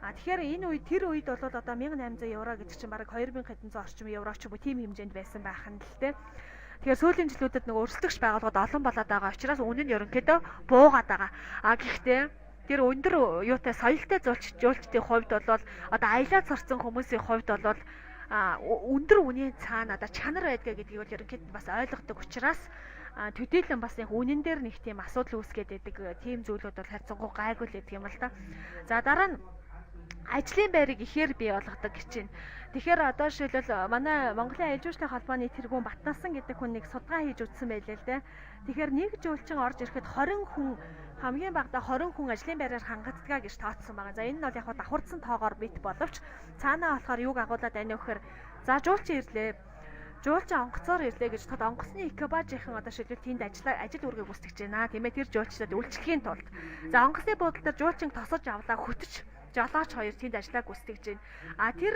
Тэгэхээр энэ үед тэр үед бол одоо 1800 евро гэдэг чинь бараг 2700 орчим евро ч юм уу тийм хэмжээнд байсан байх нь л те. Тэгэхээр сүүлийн жилүүдэд нөгөө өрсөлдөгч байгууллагууд олон болоод байгаа учраас үнэ нь ерөнхийдөө буугаад байгаа. Гэхдээ тэр өндөр юутай соёлтой жуулчдын хувьд бол одоо аялаад сурсан хүмүүсийн хувьд бол өндөр үнийн цаана одоо чанар байдгаа гэдгийг бол ерөнхийдөө бас ойлгодог учраас төдийлөн бас яг үнэн дээр нэг тийм асуудал үүсгээд байдаг тийм зүйлүүд бол хайцангуй гайгүй л гэдэг юм л да. За дараа нь ажлын байрыг ихээр бий болгодог гэж байна. Тэгэхээр одоо жишээлбэл манай Монголын аялал жуулчлалын холбооны тэргүүн Батнасан гэдэг хүн нэг судалгаа хийж үзсэн байлээ л дээ. Тэгэхээр нэг жуулчин орж ирэхэд 20 хүн хамгийн багадаа 20 хүн ажлын байраар хангагддаг гэж тооцсон байгаа. За энэ нь бол яг давхардсан тоогоор бит боловч цаанаа болохоор юуг агуулад байна вэ гэхээр за жуулчин ирлээ. Жуулчин онгоцоор ирлээ гэж тод онгоцны экипажийнхан одоо шилжил тэнд ажил үргээ гүйцэтгэж байна. Тийм ээ тэр жуулчдад үйлчлэхийн тулд. За онгоцны буудлын дээр жуулчин тосож авлаа хөтөж жолооч хоёр тэнд ажиллаа гүйцэтгэж байна. Тэр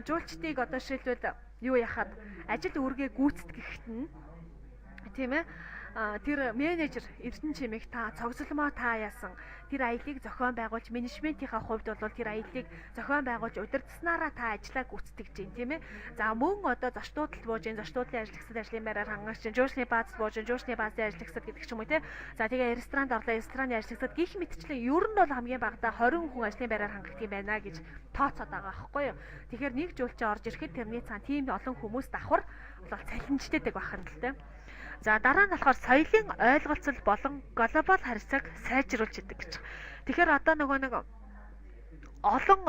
жуулчдыг одоо шилжил юу яхад ажил үргээ гүйцэтгэхэд нь тийм ээ тэр менежер Эрдэнэ чимээг та цогцолмоо та яасан тэр аялыг зохион байгуулж менежментийнхаа хувьд бол тэр аялыг зохион байгуулж удирдсанаараа та ажиллаа гүйцэтгэж байна тийм ээ. За мөн одоо зочдуудад бууж энэ зочдуудын ажиллагчид ажлын байраар хангаж чинь жуулчны бааз бууж жуулчны баазын ажиллагчид гэдэг ч юм уу тийм. За тэгээ ресторанд орлоо рестораны ажиллагчид гих мэтчлэн ер нь бол хамгийн багадаа 20 хүн ажлын байраар хангах юм байна гэж тооцоод байгаа байхгүй юу. Тэгэхээр нэг жуулчин орж ирэхэд тэрний цаана тийм олон хүмүүс давхар бол цалинжтэйдэг байх нь л тийм. За дараа нь болохоор соёлын ойлголцол болон глобал харьцааг сайжруулж идэг гэж. Тэгэхээр одоо нөгөө нэг олон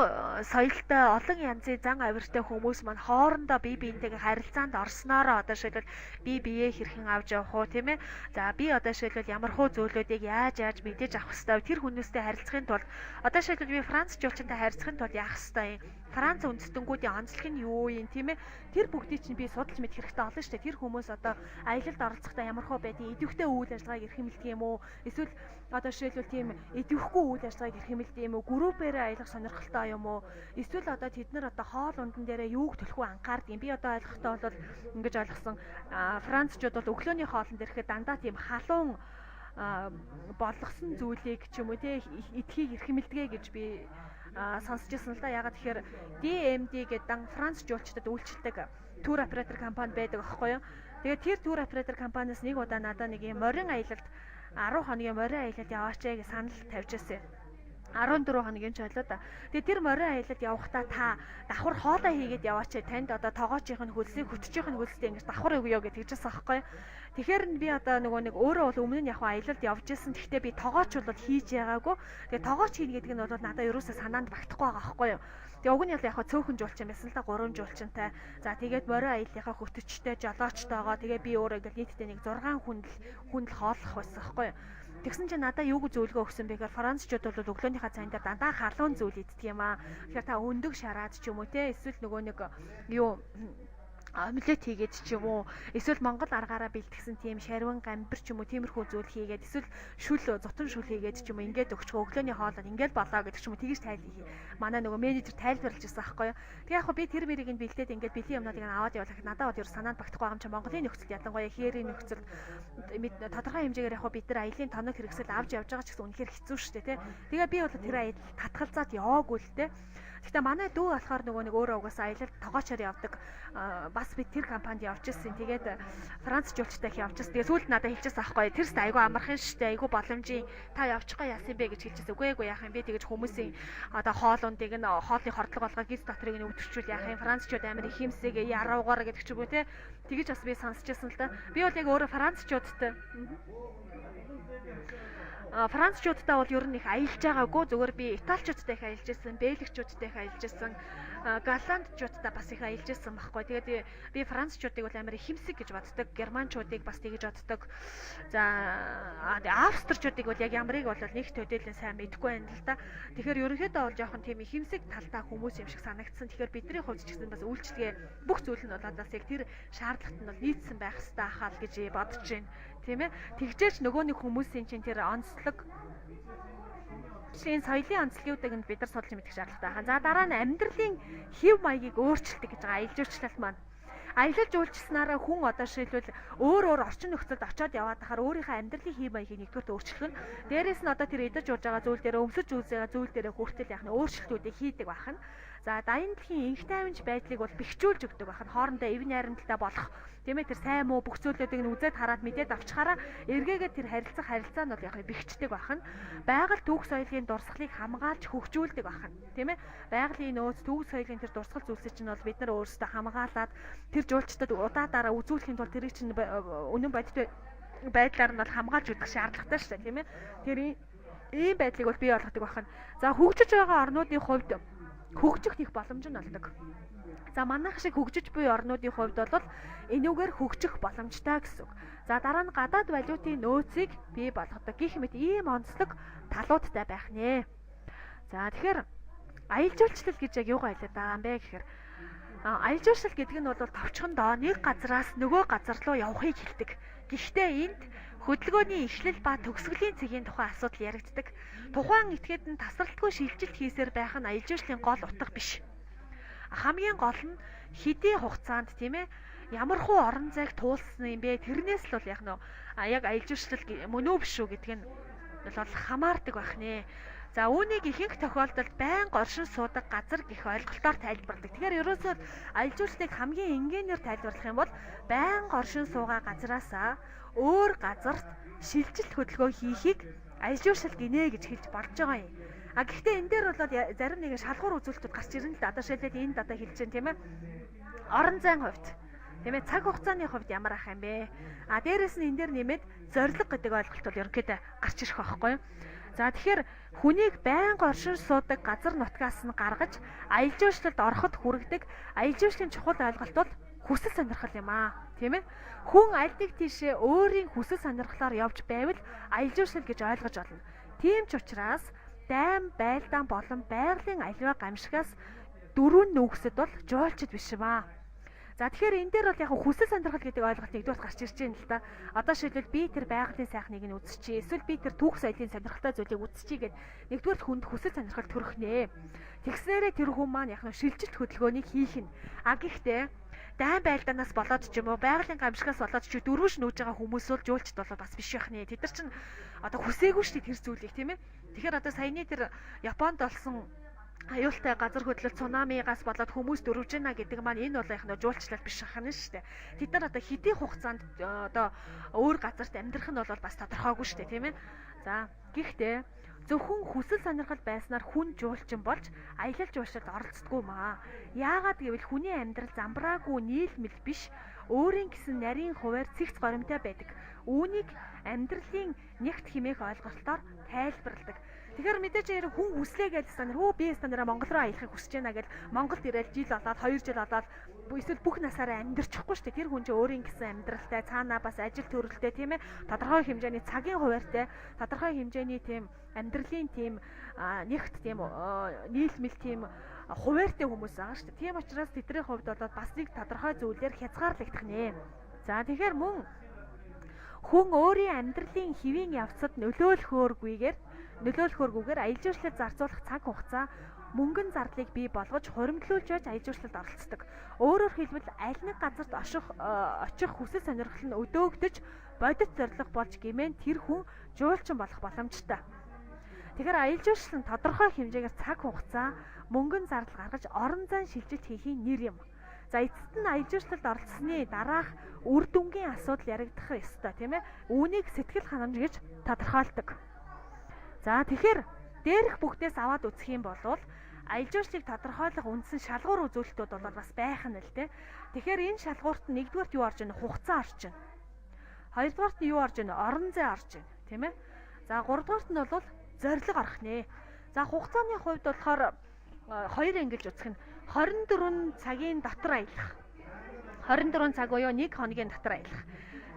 соёлтой, олон янзын зан авиртай хүмүүс маань хоорондоо бие биентэйгээ харилцаанд орсноороо одоо шийдэл бие биеэ хэрхэн авч явах уу тийм ээ. За би одоо шийдэл ямар хөө зүйлүүдийг яаж мэдээж авах хэвээр тэр хүмүүстэй харилцахын тулд одоо шийдэл би Франц жуулчинтай харилцахын тулд яах хэвээр юм. Франц үндэстэнүүдийн онцлог нь юу юм тийм ээ. Тэр бүгдийг чинь би судалж мэдэх хэрэгтэй олон шүү дээ. Тэр хүмүүс одоо аялалд оролцохдоо ямар хөө байдгийг идэвхтэй үйл ажиллагааг эрхэмлдэг юм уу? Эсвэл одоо жишээлбэл тийм идэвхгүй үйл ажиллагааг эрхэмлдэг юм уу? Группээрээ аялах сонирхолтой юм уу? Эсвэл одоо тэд нар одоо хоол ундан дээрээ юуг төлөхөө анхаардаг юм. Би одоо ойлгохтой бол ингэж ойлгосон. Францчууд бол өглөөний хоолнд ирэхэд дандаа тийм халуун болгосон зүйлийг ч юм уу те эдхийг эрхэмлдэгэ гэж би сонсч ирсэн л да. Ягаад тэгэхээр DMD гэдэг Франц жуулчдад үйлчилдэг тур оператор компани байдаг аахгүй юу. Тэгээд тэр тур оператор компаниас нэг удаа надад нэг юм морин аялалд 10 хоногийн морин аялалд яваач гэж санал тавьж ирсэн. 14 хоногийн ч ойлоо да. Тэгээд тэр морин аялалд явахдаа та давхар хоолоо хийгээд яваач танд одоо тоогоочийнх нь хөлсийг хөтчийнх нь хөлстэй ингэж давхар өгөө гэж хэлжсэн аахгүй юу. Тэгэхээр би одоо нөгөө нэг өөрөө бол өмнө нь яг аялалд явж исэн. Гэхдээ би тоогооч бол хийж байгаагүй. Тэгээд тоогооч хийнэ гэдэг нь бол надад ерөөсөө санаанд багтахгүй байгаа аахгүй юу. Тэгээ уг нь яг цөөхөн жуулчин байсан л да 3 жуулчинтай. За тэгээд морин аяллахаа хөтөчтэй жолоочтойгоо тэгээ би өөрөө ингээл нийтдээ нэг 6 хүндэл хооллох байсан аахгүй юу. Тэгсэн чинь надаа юу гэж зөвлөгөө өгсөн бэ гэхээр Францчууд бол өглөөнийхөө цайнд дандаа халуун зүйл иддэг юм аа. Тэгэхээр та өндөг шараад ч юм уу те эсвэл нөгөө нэг юу омлет хийгээд ч юм уу эсвэл Монгол аргаараа бэлтгэсэн тийм шарвин гамбир ч юм уу тиймэрхүү зүйл хийгээд эсвэл зутан шүл хийгээд ч юм уу ингээд өгчгөө өглөөний хоолой ингээд болоо гэдэг ч юм уу тэгж манай нөгөө менежер тайлбарлаж ирсэн аахгүй юу. Тэг яг би тэр мэрийг нь бэлдээд ингээд бэлэн юмнуудыг аваад явуулах надад бол ер санаанд багтахгүй байгаа юм чи Монголын нөхцөл ялангуяа хээрийн нөхцөл тодорхой хэмжээгээр яг бид нар аялын тоног хэрэгсэл авч явж байгаа ч гэсэн үнэхээр хэцүү шүү дээ тий. Тэгээ би бол тэр аялал татгалзаад яваагүй л тий. Гэхдээ манай дүү болохоор нөгөө нэг өөрөө угаасаа аялалд тоогоочоор явдаг. Бас би тэр компанид явж ирсэн. Тэгээд Франц жуулчтай явж ирсэн. Тэгээд сүүлд надад хэлчихсэн аахгүй. Тэр сте айгүй амархан штэ. Айгүй боломжийн та явчихгаа яасан бэ гэж хэлчихсэн. Үгүй яах юм бэ тэгэж хүмүүсийн одоо хоолундыг нь хоолны хордлого болгоод гиз дотрыг нь өвдөрчүүл яах юм. Францчууд амар их юмсэг яруугаар гэдэг ч үгүй те. Тэгэж бас би сонсчихсан л да. Би бол яг өөрөө Францчуудтай Францчуудтай бол ер нь их аялж байгаагүй. Зүгээр би италичуудтай их аялж ирсэн, бельгичуудтай их аялж ирсэн, голландчуудтай бас их аялж ирсэн байхгүй. Тэгээд би францчуудыг бол амар ихэмсэг гэж боддог, германчуудыг бас тэгж боддог. За австрчуудыг бол яг ямарыг бол нэг төдийлэн сайн мэдэхгүй байна л да. Тэгэхээр ерөнхийдөө бол жоохон тийм ихэмсэг талтай хүмүүс юм шиг санагдсан. Тэгэхээр бидний хувьд ч гэсэн бас үйлчлэгээ бүх зүйл нь бол бас яг тэр шаардлагат нь бол нийцсэн байх хэрэгтэй ахаал гэж бодож байна. Тийм ээ. Тэгжээч нөгөө нэг хүмүүсийн чинь тэр онцлог энэ соёлын онцлогуудыг нь бид нар судалж мэдэх шаардлагатай байна. За дараа нь амьдралын хэв маягийг өөрчилдөг гэж байгаа аялал жуулчлал маань. Аялал жуулчлалснараа хүн одоо жишээлбэл өөр орчин нөхцөлд очиод яваад тахаар өөрийнхөө амьдралын хэв маягийг нэгдүгээр өөрчлөх нь. Дээрээс нь одоо тэр идэж ууж байгаа зүйл дээр өмсөж үзэж байгаа зүйл дээр хүртэл яах нь өөрчлөлтүүдийг хийдэг байна. За дайны дэлхийн инх тайванч байдлыг бол бэхжүүлж өгдөг байна. Хоорондоо эв найрамдалтай болох тийм ээ тэр сайн муу бүх зүйлүүдийг нь үзээд хараад мэдээд авчихаараа эргээгээ тэр харилцаа нь бол яг бэхждэг байна. Байгаль түүх соёлын дурсгалыг хамгаалж хөгжүүлдэг байна. Тийм ээ. Байгалийн нөөц түүх соёлын тэр дурсгал зүйлсийг чинь бол бид нар өөрсдөө хамгаалаад тэр жуулчдад удаадаараа үзүүлэхийн тулд тэрийг чинь үнэн бодит байдлаар нь бол хамгаалж өгөх шаардлагатай шүү дээ. Тийм ээ. Тэр ийм байдлыг бол бий болгодог байна. За хөгжиж байгаа орнуудын хувьд хөгжих их боломж нь олдог. За манайх шиг хөгжиж буй орнуудын хувьд бол энүүгээр хөгжих боломжтой гэсэн үг. За дараа нь гадаад валютын нөөцийг бий болгодог гэх мэт ийм онцлог талуудтай байх нэ. За тэгэхээр аялал жуулчлал гэж яг юугаа хэлээд байгаа юм бэ гэхээр аялал жуулчлал гэдэг нь бол товчхондоо нэг газраас нөгөө газар руу явахыг хэлдэг. Гэхдээ энд хөдөлгөөний эхлэл ба төгсгөлийн цэгийн тухай асуудал яригддаг. Тухайн этгээд нь тасралтгүй шилжилт хийсээр байх нь аялал жуулчлалын гол утга биш. Хамгийн гол нь хэдийн хугацаанд тийм ээ ямар хуу орон зайг туулсан юм бэ? Тэрнээс л бол яг нөө яг аялал жуулчлал мөн үү биш үү гэдг нь бол хамаардаг байх нэ. За үүнийг ихэнх тохиолдолд байнга оршин суудаг газар гэх ойлголтоор тайлбарладаг. Тэгэхээр ерөөсөө аялал жуулчлалыг хамгийн энгийнээр тайлбарлах юм бол байнга оршин суугаа газараасаа өөр газарт шилжилт хөдөлгөөн хийхийг аялал жуулчлал гинэ гэж хэлж болж байгаа юм. Гэхдээ энэ дээр бол зарим нэгэн шалгуур үзүүлэлтүүд гарч ирнэ л да. Одоо шилээд энд одоо хэлж байна тийм ээ. Орон зайн хувьд тийм ээ цаг хугацааны хувьд ямар ах юм бэ? Дээрэс нь энэ дээр нэмээд зорилго гэдэг ойлголт бол ерөнхийдөө гарч ирэх байхгүй юу? За тэгэхээр хүнийг байнга оршин суудаг газар нутгаас нь гаргаж аялал жуулчлалд ороход хүргэдэг аялал жуулчлалын чухал ойлголт бол хүсэл сонирхол юм аа. Тийм ээ. Хүн аль нэг тийшээ өөрийн хүсэл сонирхлоор явж байвал аялал жуулчлал гэж ойлгож болно. Тийм ч учраас дайм, байлдаан болон байгалийн аливаа гамшигаас дөрвөн нүүгсэд бол жуулчд биш юм аа. За тэгэхээр энэ дээр бол яг хүсэл сонирхол гэдэг ойлголт нэгдүгээр гарч ирж байна л да. Одоо шийдвэл би тэр байгалийн сайхныг нь үзчихье. Эсвэл би тэр түүх соёлын сонирхолтой зүйлийг үзчихье гэд нэгдүгээр хүнд хүсэл сонирхол төрөх нэ. Тэгснээрээ тэр хүн маань яг нь шилжилт хөдөлгөөнийг хийх нь. Гэхдээ дайн байлдаанаас болоод ч юм уу байгалийн гамшигаас болоод ч дөрвөж нүүж байгаа хүмүүс бол жуулчд бол бас биш байх нэ. Тэд нар чинь одоо хүсээгүй шүү дээ тэр зүйлийг тийм ээ. Тэгэхээр одоо саяны тэр Японд болсон аюултай газар хөдлөлт цунамигаас болоод хүмүүс дөрвж байна гэдэг маань энэ бол яг нь жуулчлал биш ахна шүү дээ. Тэд нар одоо хэдийн хугацаанд одоо өөр газарт амьдрах нь бол бас тодорхойгүй шүү дээ тийм ээ. За гэхдээ зөвхөн хүсэл сонирхол байснаар хүн жуулчин болж аялал жуулчлалд оролцдоггүй маа. Яагаад гэвэл хүний амьдрал замбраагүй нийлмэл биш өөрийн гэсэн нарийн хуваар цэгц горимтай байдаг. Үүнийг амьдралын нягт хэмээх ойлголтоор тайлбарладаг. Тэгэхээр мэдээж хэрэг хүн хүслээ гэж стандарт би стандараа Монгол руу аялахыг хүсэж байна гэж Монголд ирээд жил болоод 2 жил болоод эсвэл бүх насаараа амьдарчихгүй шүү дээ. Тэр хүн чинь өөрийн гэсэн амьдралтай цаанаа бас ажил төрөлтэй тийм ээ тодорхой хэмжээний цагийн хуваарьтай тодорхой хэмжээний тийм амьдралын тийм нэгт тийм нийлмэл тийм хуваарьтай хүмүүс байгаа шүү дээ. Тийм учраас тэдний хувьд бол бас нэг тодорхой зүйлээр хязгаарлагдах нэ. За тэгэхээр мөн хүн өөрийн амьдралын хэвийн явцад нөлөөлөхөөргүйгээр аялал жуулчлалд зарцуулах цаг хугацаа мөнгөн зардлыг бий болгож хуримтлуулж байж аялал жуулчлалд оролцдог. Өөрөөр хэлбэл аль нэг газарт очих хүсэл сонирхол нь өдөөгдөж бодит зорилго болж гэмээн тэр хүн жуулчин болох боломжтой. Тэгэхээр аялал жуулчлал нь тодорхой хэмжээгээр цаг хугацаа мөнгөн зардал гаргаж орон зайн шилжилт хийхийн нэр юм. За эцэст нь аялал жуулчлалд оролцсны дараах үр дүнгийн асуудал яригдах ёстой тийм ээ. Үүнийг сэтгэл ханамж гэж тодорхойлдог. За тэгэхээр дээрх бүгдээс аваад үзэх юм бол аялал жуулчлалыг тодорхойлох үндсэн шалгуур үзүүлэлтүүд бол бас байх нь л дээ. Тэгэхээр энэ шалгуурт нь нэгдүгээрт юу орж ийн? Хугацаа орж ийн. Хоёрдугаарт нь юу орж ийн? Орон зай орж ийн, тийм ээ. За 3 дугаарт нь бол зорилго гарах нэ. За хугацааны хувьд болохоор хоёр ангилж үзэх нь 24 цагийн дотор аялах. 24 цаг буюу 1 хоногийн дотор аялах.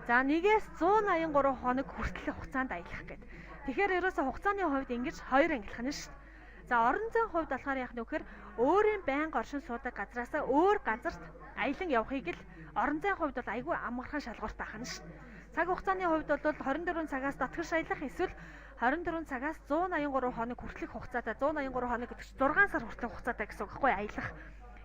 За 1-ээс 183 хоног хүртэл хугацаанд аялах гэдэг. Тэгэхээр ерөөсөө хугацааны хувьд ингэж хоёр ангилах нь шүү дээ. За орон зайн хувьд болохоор яах нь вэхээр өөрийн байнга оршин суудаг газраас өөр газарт аялан явахыг л орон зайн хувьд бол айгүй амархан шалгуурт байх нь шүү дээ. Цаг хугацааны хувьд бол 24 цагаас дотгош аялах эсвэл 24 цагаас 183 хоног хүртэлх хугацаатай 183 хоног гэдэг чинь 6 сар хүртэлх хугацаатай гэсэн үг байхгүй аялах.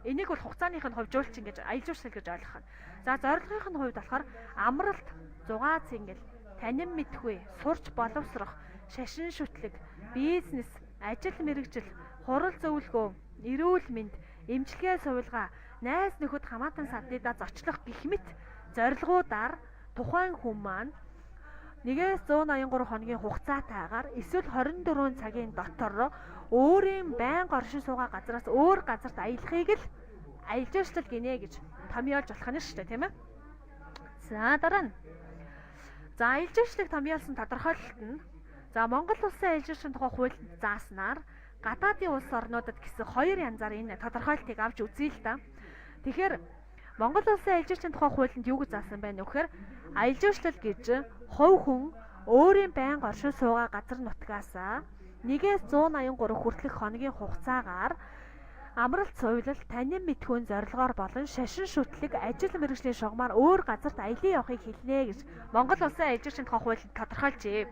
Энийг бол хугацааных нь хувьд жуулчин гэж аялал жуулчлал гэж ойлгох нь. За зорилгын нь хувьд болохоор амралт, зугаа цэнгэл, танин мэдхүй, сурч боловсрох, шашин шүтлэг, бизнес, ажил мэргэжил, хурал зөвлөгөө, эрүүл мэнд, эмчилгээ сувилгаа, найз нөхөд хамаатан саднуудаа зочлох гэх мэт зорилгоудаар тухайн хүн маань 1-ээс 183 хоногийн хугацаатайгаар эсвэл 24 цагийн дотор өөрийн байнга оршин суугаа газраас өөр газарт аялахыг л аялал жуулчлал гинэ гэж томьёолж болох нь шүү дээ, тийм ээ. За дараа нь. За аялал жуулчлалыг томьёолсон тодорхойлолт нь за Монгол улсын аялал жуулчлалын тухай хуулинд зааснаар гадаадын улс орнуудад гэсэн хоёр янзаар энэ тодорхойлолтыг авч үзье л да. Тэгэхээр Монгол улсын аялал жуулчлалын тухай хуулинд юу гэж заасан байна вэ гэхээр аялал жуулчлал гэж хувь хүн өөрийн байнга оршин суугаа газар нутгаасаа 1-ээс 183 хүртэлх хоногийн хугацаагаар амралт сувилал, танин мэдхүйн зорилгоор болон шашин шүтлэг, ажил мэргэжлийн шугамар өөр газарт аялан явахыг хэлнэ гэж Монгол улсын аялал жуулчлалын тухай хуулинд тодорхойлжээ.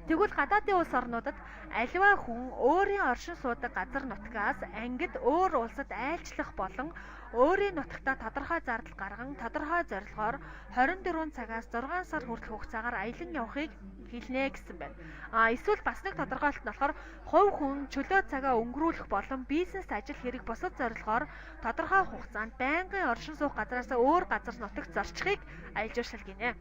Тэгвэл гадаадын улс орнуудад аливаа хүн өөрийн оршин суудаг газар нутгаас ангид өөр улсад айлчлах болон өөрийн нутагтаа тодорхой зардал гарган тодорхой зорилгоор 24 цагаас 6 сар хүртэлх хугацаагаар аялан явахыг хэлнэ гэсэн байна. Эсвэл бас нэг тодорхойлолт нь болохоор хувь хүн чөлөө цагаа өнгөрүүлэх болон бизнес ажил хэрэг бусад зорилгоор тодорхой хугацаанд байнгын оршин суух газраас өөр газар нутагт зорчихыг аялал жуулчлал гинэ.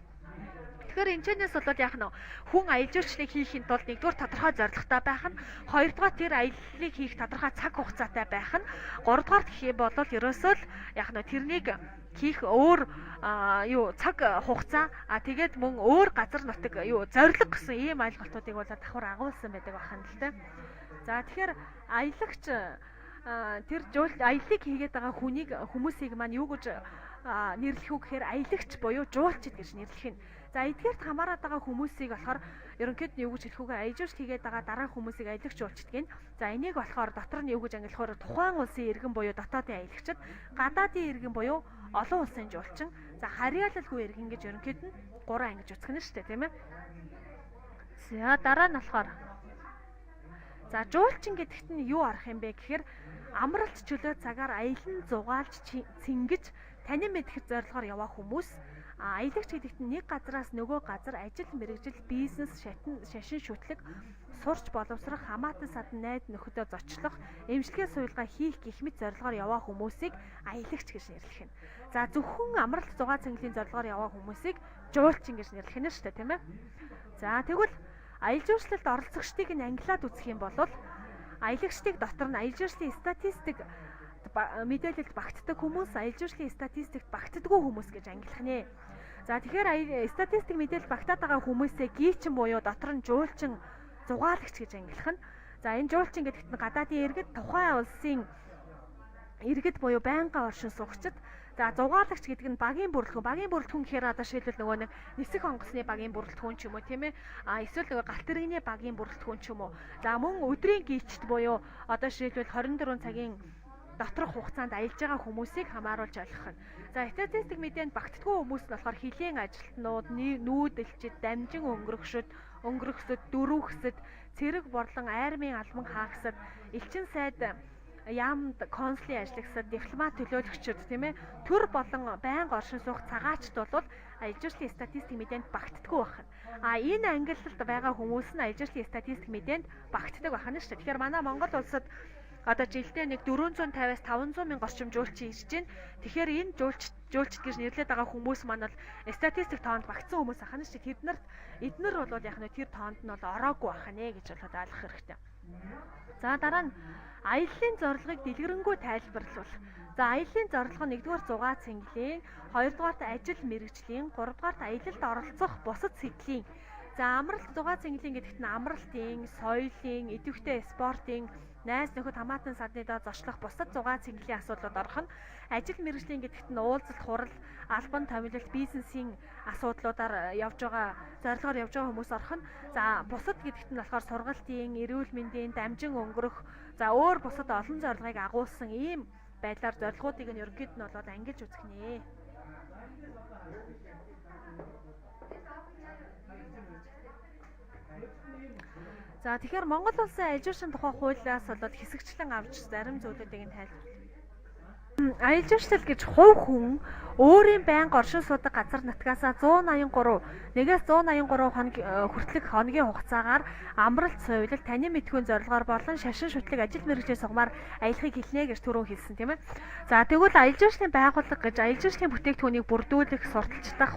Тэгэхээр энэчнээс бол яах нь хүн аялал жуулчлалыг хийхин тулд нэгдүгээр тодорхой зорилготой байх нь, хоёрдугаар тэр аяллыг хийх тодорхой цаг хугацаатай байх нь, гуравдугаар гэх юм бол ерөөсөө л яах нь тэрнийг хийх өөр цаг хугацаа тэгээд мөн өөр газар нутаг зорилго гэсэн ийм ойлголтуудыг бол давхар агуулсан байдаг байна л дээ. За тэгэхээр аялагч тэр аяллыг хийгээд байгаа хүмүүсийг маань юу гэж нэрлэх үг гэхээр аялагч буюу жуулчид гэж нэрлэх нь. За эдгээрт хамаарат байгаа хүмүүсийг болохоор ерөнхийд нь юу гэж хэлэх үгүй аялал жуулчлал хийгээд байгаа дараах хүмүүсийг аялагч жуулчид гин. За энийг болохоор дотор нь юу гэж ангилахаар тухайн улсын иргэн буюу дотоодын аялагчид, гадаадын иргэн буюу олон улсын жуулчин, за харьяалалгүй иргэн гэж ерөнхийд нь 3 ангиж үзэх нь шүү дээ, тийм ээ. За дараа нь болохоор за жуулчин гэдэгт нь юу арах юм бэ гэхээр амралт чөлөө цагаар аялан зугаалж цэнгэж танин мэдэх зорилгоор яваа хүмүүс. Аялагч гэдэгт нь нэг газараас нөгөө газар ажил мэргэжил, бизнес, шашин шүтлэг, сурч боловсрох, хамаатан садан найз нөхөдөө зочлох, эмчилгээ сувилгаа хийх гэх мэт зорилгоор яваа хүмүүсийг аялагч гэж нэрлэх нь. За зөвхөн амралт зугаа цэнгэлийн зорилгоор яваа хүмүүсийг жуулчин гэж нэрлэх нь шүү дээ, тийм ээ. За тэгвэл аялал жуулчлалд оролцогчдыг нь ангилаад үзэх юм бол аялагчдыг дотор нь аялал жуулчлалын статистик мэдээлэлд багтдаг хүмүүс, аялал жуулчлалын статистикт багтдаггүй хүмүүс гэж ангилах нэ. За тэгэхээр статистик мэдээлэл багтаад байгаа хүмүүсээ гийчин буюу дотор нь жуулчин, зугаалагч гэж ангилах нь. За энэ жуулчин гэдэгт нь гадаадын иргэд, тухайн улсын иргэд буюу байнгын оршин суугчид. За зугаалагч гэдэг нь багийн бүрэлдэхүүн. Багийн бүрэлдэхүүн гэхээр одоо шийдвэл нөгөө нэг нисэх онгоцны багийн бүрэлдэхүүн ч юм уу, тийм ээ. Эсвэл нөгөө галт тэрэгний багийн бүрэлдэхүүн ч юм уу. За мөн өдрийн гийчт буюу одоо шийдвэл 24 цагийн доторх хугацаанд аялж байгаа хүмүүсийг хамааруулж ойлгох нь. За статистик мэдээнд багтдаггүй хүмүүс нь болохоор хилийн ажилтнууд, нүүдэлчид, дамжин өнгөрөхсөд, дөрвөхсөд, цэрэг борлон, айрмын албан хаагсад, элчин сайд яамд консулын ажиллагчид, дипломат төлөөлөгчид, тийм ээ, төр болон байнга оршин суух цагаачд бол аялал жуулчлалын статистик мэдээнд багтдаггүй байна. Энэ ангиллалд байгаа хүмүүс нь аялал жуулчлалын статистик мэдээнд багтдаг байна шүү дээ. Тэгэхээр манай Монгол улсад одоо жилдээ нэг 450-аас 500 мянга орчим жуулчин ирж байна. Тэгэхээр энэ жуулчид гэж нэрлээд байгаа хүмүүс маань бол статистик тоонд багтсан хүмүүс ахна шүү дээ. Эднэр бол яг нь тэр тоонд нь бол ороогүй ахна гэж бол ойлгох хэрэгтэй. За дараа нь аяллаа зорилгыг дэлгэрэнгүй тайлбарлуул. За аяллаа зорилго нь 1-р зугаа цэнгэлийн, 2-дугаарт ажил мэргэжлийн, 3-дугаарт аялалд оролцох бусад сэдлийн, За амралт зугаа цэнгэлийн гэдэгт нь амралтын, соёлын, идэвхтэй спортын, найз нөхөд хамаатан садны доо зочлох бусад зугаа цэнгэлийн асуудлууд орох нь ажил мэргэжлийн гэдэгт нь уулзалт, хурал, албан томилолт, бизнесийн асуудлуудаар явж байгаа, зорилгоор явж байгаа хүмүүс орох нь. За бусад гэдэгт нь болохоор сургалтын, эрүүл мэндийн, дамжин өнгөрөх, за өөр бусад олон зорилгыг агуулсан ийм байдлаар зорилгоодыг нь ерөнхийд нь болоод ангилж үзэх нэ. За тэгэхээр Монгол улсын аялжуурчин тухай хуулиас болоод хэсэгчлэн авч зарим зүйлүүдийг нь тайлбарлая. Аялал жуулчлал гэж хувь хүн өөрийн байнга оршин суудаг газар нутгаасаа 183 нэгээс 183 хоног хүртэлх хоногийн хугацаагаар амралт, суйлал, таны мэдхүйн зорилгоор болон шашин шүтлэг ажил мэргэжлийн сугамаар аялахыг хэлнэ гэж түрүүн хэлсэн тийм ээ. За тэгвэл аялал жуулчлалын байгууллага гэж аялал жуулчлалын бүтээгдэхүүнийг бүрдүүлэх, сурталчлах,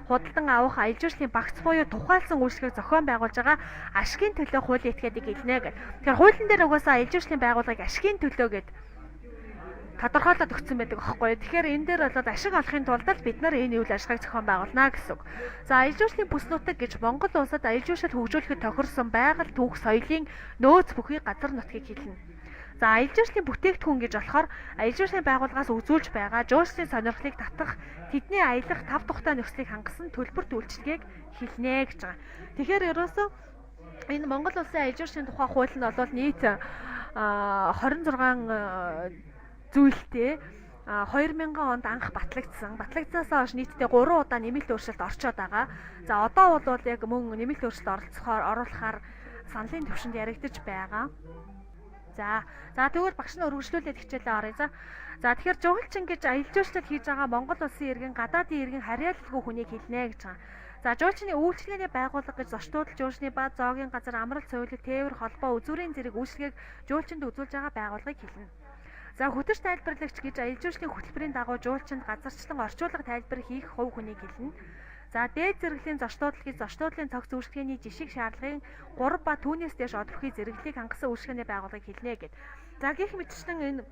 худалдан авах, аялал жуулчлалын багц буюу тухайлсан үйлчлэгийг зохион байгуулж байгаа ашигын төлөө хуулийн этгээдийг хэлнэ гэдэг. Тэгэхээр хуулийн дээр угаасаа аялал жуулчлалын байгууллагыг ашигын төлөө гэдэг тодорхойлоод өгсөн байдаг аахгүй юу. Тэгэхээр энэ дээр болоод ашиг олохын тулд л бид нар энэ үйл ажиллагааг зохион байгуулна гэсэн үг. За аялал жуулчлалын бүс нутаг гэж Монгол улсад аялал жуулчлал хөгжүүлэхэд тохирсон байгаль, түүх, соёлын нөөц бүхий газар нутгийг хэлнэ. За аялал жуулчлалын бүтээгдэхүүн гэж болохоор аялал жуулчлалын байгууллагаас үзүүлж байгаа жуулчлалын сонирхлыг татах, тэдний аялах тав тухтай нөхцөлийг хангасан төлбөрт үйлчилгээг хэлнэ гэж байгаа. Тэгэхээр ерөөсөө энэ Монгол улсын аялал жуулчлалын тухай хууль нь бол нийт 26 зүйлтэй 2000 онд анх батлагдсан. Батлагдсанаас хойш нийтдээ 3 удаа нэмэлт өөрчлөлт орчоод байгаа. За одоо бол яг мөн нэмэлт өөрчлөлт оруулахаар саналын түвшинд яригдаж байгаа. За тэгвэл багш нь өргөжлүүлээд хичээлээ оръё. За тэгэхээр жуулчин гэж аялал жуулчлал хийж байгаа Монгол улсын иргэн, гадаадын иргэн харьяалалгүй хүнийг хэлнэ гэж байгаа. За жуулчны үйлчлэгээний байгууллага гэж зочдуудл, жуулчны бааз, зоогийн газар, амралт, соёлын, тээвэр, холбоо, үзүүрийн зэрэг үйлчлэгийг жуулчинд үзүүлж байгаа байгууллагыг хэлнэ. За хөтөч тайлбарлагч гэж аялал жуулчлалын хөтөлбөрийн дагуу жуулчинд газарчлан орчуулга тайлбар хийх хувь хүнийг хэлнэ. За дээд зэрэглэлийн зочдуудл гэж зочдуудлын цогц үйлчлэгээний жишг шаардлагын 3 ба түүнээс дээш одовхий зэрэглэлийг хангасан үйлчлэгээний байгууллагыг хэлнэ гэд. За гэх мэтчлэн энэ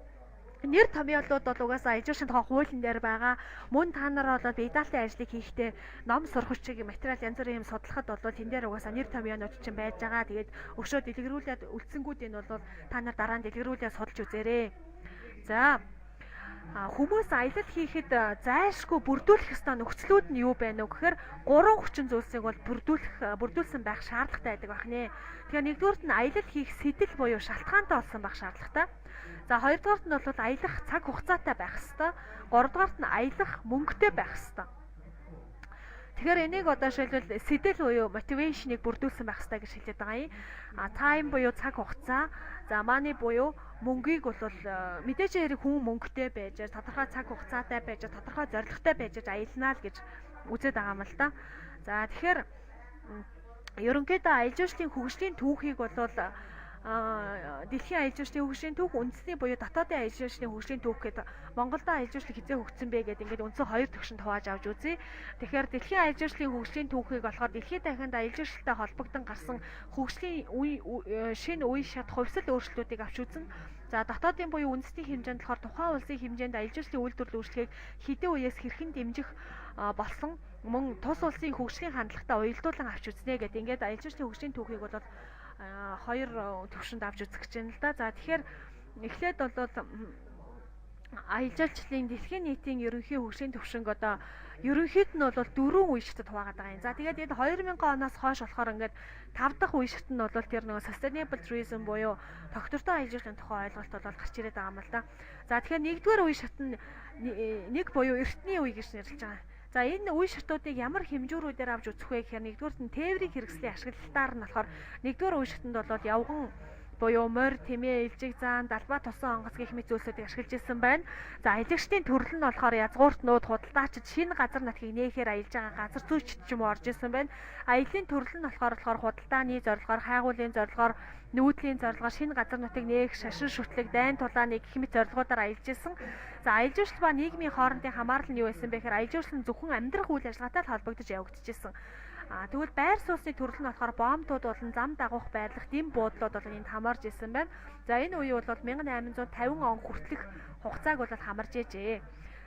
нэр томьёолууд бол угаасаа аялал жуулчлалын тухай хуулийн дээр байгаа. Мөн та нар бол бие даалтын ажлыг хийхдээ ном сурах чиг материал янз бүрийн юм судлахад бол тэн дээр угаасаа нэр томьёонууд чинь байж байгаа. Тэгээд өшөө дэлгэрүүлээд үлдсэнгүүдийн бол та нар дараа нь дэлгэрүүлээд судалж үзээрэй. За хүмүүс аялал хийхэд зайлшгүй бүрдүүлэх ёстой нөхцлүүд нь юу байна вэ гэхээр 3 хүчин зүйлсийг бол бүрдүүлсэн байх шаардлагатай байдаг байх нэ. Тэгэхээр нэгдүгээрт нь аялал хийх сэтэл буюу шалтгаантай болсон байх шаардлагатай. За хоёрдугаарт нь бол аялах цаг хугацаатай байх ёстой. Гуравдугаарт нь аялах мөнгөтэй байх ёстой. Тэгэхээр энийг одоо жишээлбэл сэтэл буюу мотивашныг бүрдүүлсэн байх ёстой гэж хэлээд байгаа юм. Time буюу цаг хугацаа, за money буюу мөнгийг бол мэдээж хэрэг хүн мөнгөтэй байж, тодорхой цаг хугацаатай байж, тодорхой зорилготой байж аялнаа л гэж үзээд байгаа юм л да. За тэгэхээр ерөнхийдөө аялал жуулчлалын хөгжлийн түүхийг бол дэлхийн аялал жуулчлалын хөгжлийн түүх, үндэсний буюу дотоодын аялал жуулчлалын хөгжлийн түүх гэдэг Монголд аялал жуулчлал хизээ хөгжсөн бэ гэдэг ингээд үндсэн 2 төвшөнд хувааж авч үзье. Тэгэхээр дэлхийн аялал жуулчлалын хөгжлийн түүхийг болохоор дэлхийн дахинд аялал жуулчлалтай холбогдсон гарсан хөгжлийн шинэ үе шат хувьсэл өөрчлөлтүүдийг авч үзнэ. За дотоодын буюу үндэсний хэмжээнд болохоор тухайн улсын хэмжээнд аялал жуулчлалын үйлдвэрлэл үйлчлэгийг хэдэн үеэс хэрхэн дэмжих болсон мөн тус улсын хөгжлийн хандлагатай уялдуулан авч үзнэ гэдэг. Ингээд аялал жуулчлалын хөгжлийн түүхийг бол 2 төвшөнд авч үзэх гэж байна л да. За тэгэхээр эхлээд бол аялал жуулчлалын дэлхийн нийтийн ерөнхий хөгжлийн төвшинг одоо ерөнхийд нь бол 4 үе шатад хуваагаад байгаа юм. За тэгээд энэ 2000 оноос хойш болохоор ингээд 5 дахь үе шат нь бол тэр нөгөө sustainable tourism буюу тогтвортой аялал жуулчлалын тухай ойлголт бол гарч ирээд байгаа юм л да. За тэгэхээр нэгдүгээр үе шат нь нэг буюу эртний үе гэж нэрлэж байгаа. За энэ үе шатуудыг ямар хэмжүүрүүдээр авч үзэх вэ гэхээр нэгдүгээрт нь тээврийн хэрэгслийн ашиглалтаар нь болохоор нэгдүгээр үе шатанд бол явган буюу морь, тэмээ, илжиг заан, далбаа тусан онгоц гэх мэт зүйлсүүдийг ашиглаж ирсэн байна. За аялагчдын төрөл нь болохоор язгууртнууд, худалдаачид шинэ газар нутгийг нээхээр аялж байгаа газар зүйчд ч юм уу орж ирсэн байна. Аяллаа төрөл нь болохоор худалдааны зорилгоор, хайгуулын зорилгоор, нүүдлийн зорилгоор шинэ газар нутгийг нээх, шашин шүтлэг, дайн тулааны гэх мэт зорилгоудаар аялж ирсэн. За аялал жуулчлал ба нийгмийн хоорондын хамаарлал нь юу байсан бэ гэхээр аялал жуулчлал нь зөвхөн амьдрах үйл ажиллагаатай л холбогдож явагдчихсан. Тэгвэл байр сууцны төрөл нь болохоор боомтууд болон зам дагуух байрлах дэм буудлууд бол энд хамаарж ирсэн байна. За энэ үе бол 1850 он хүртэлх хугацааг бол хамарж ээжээ.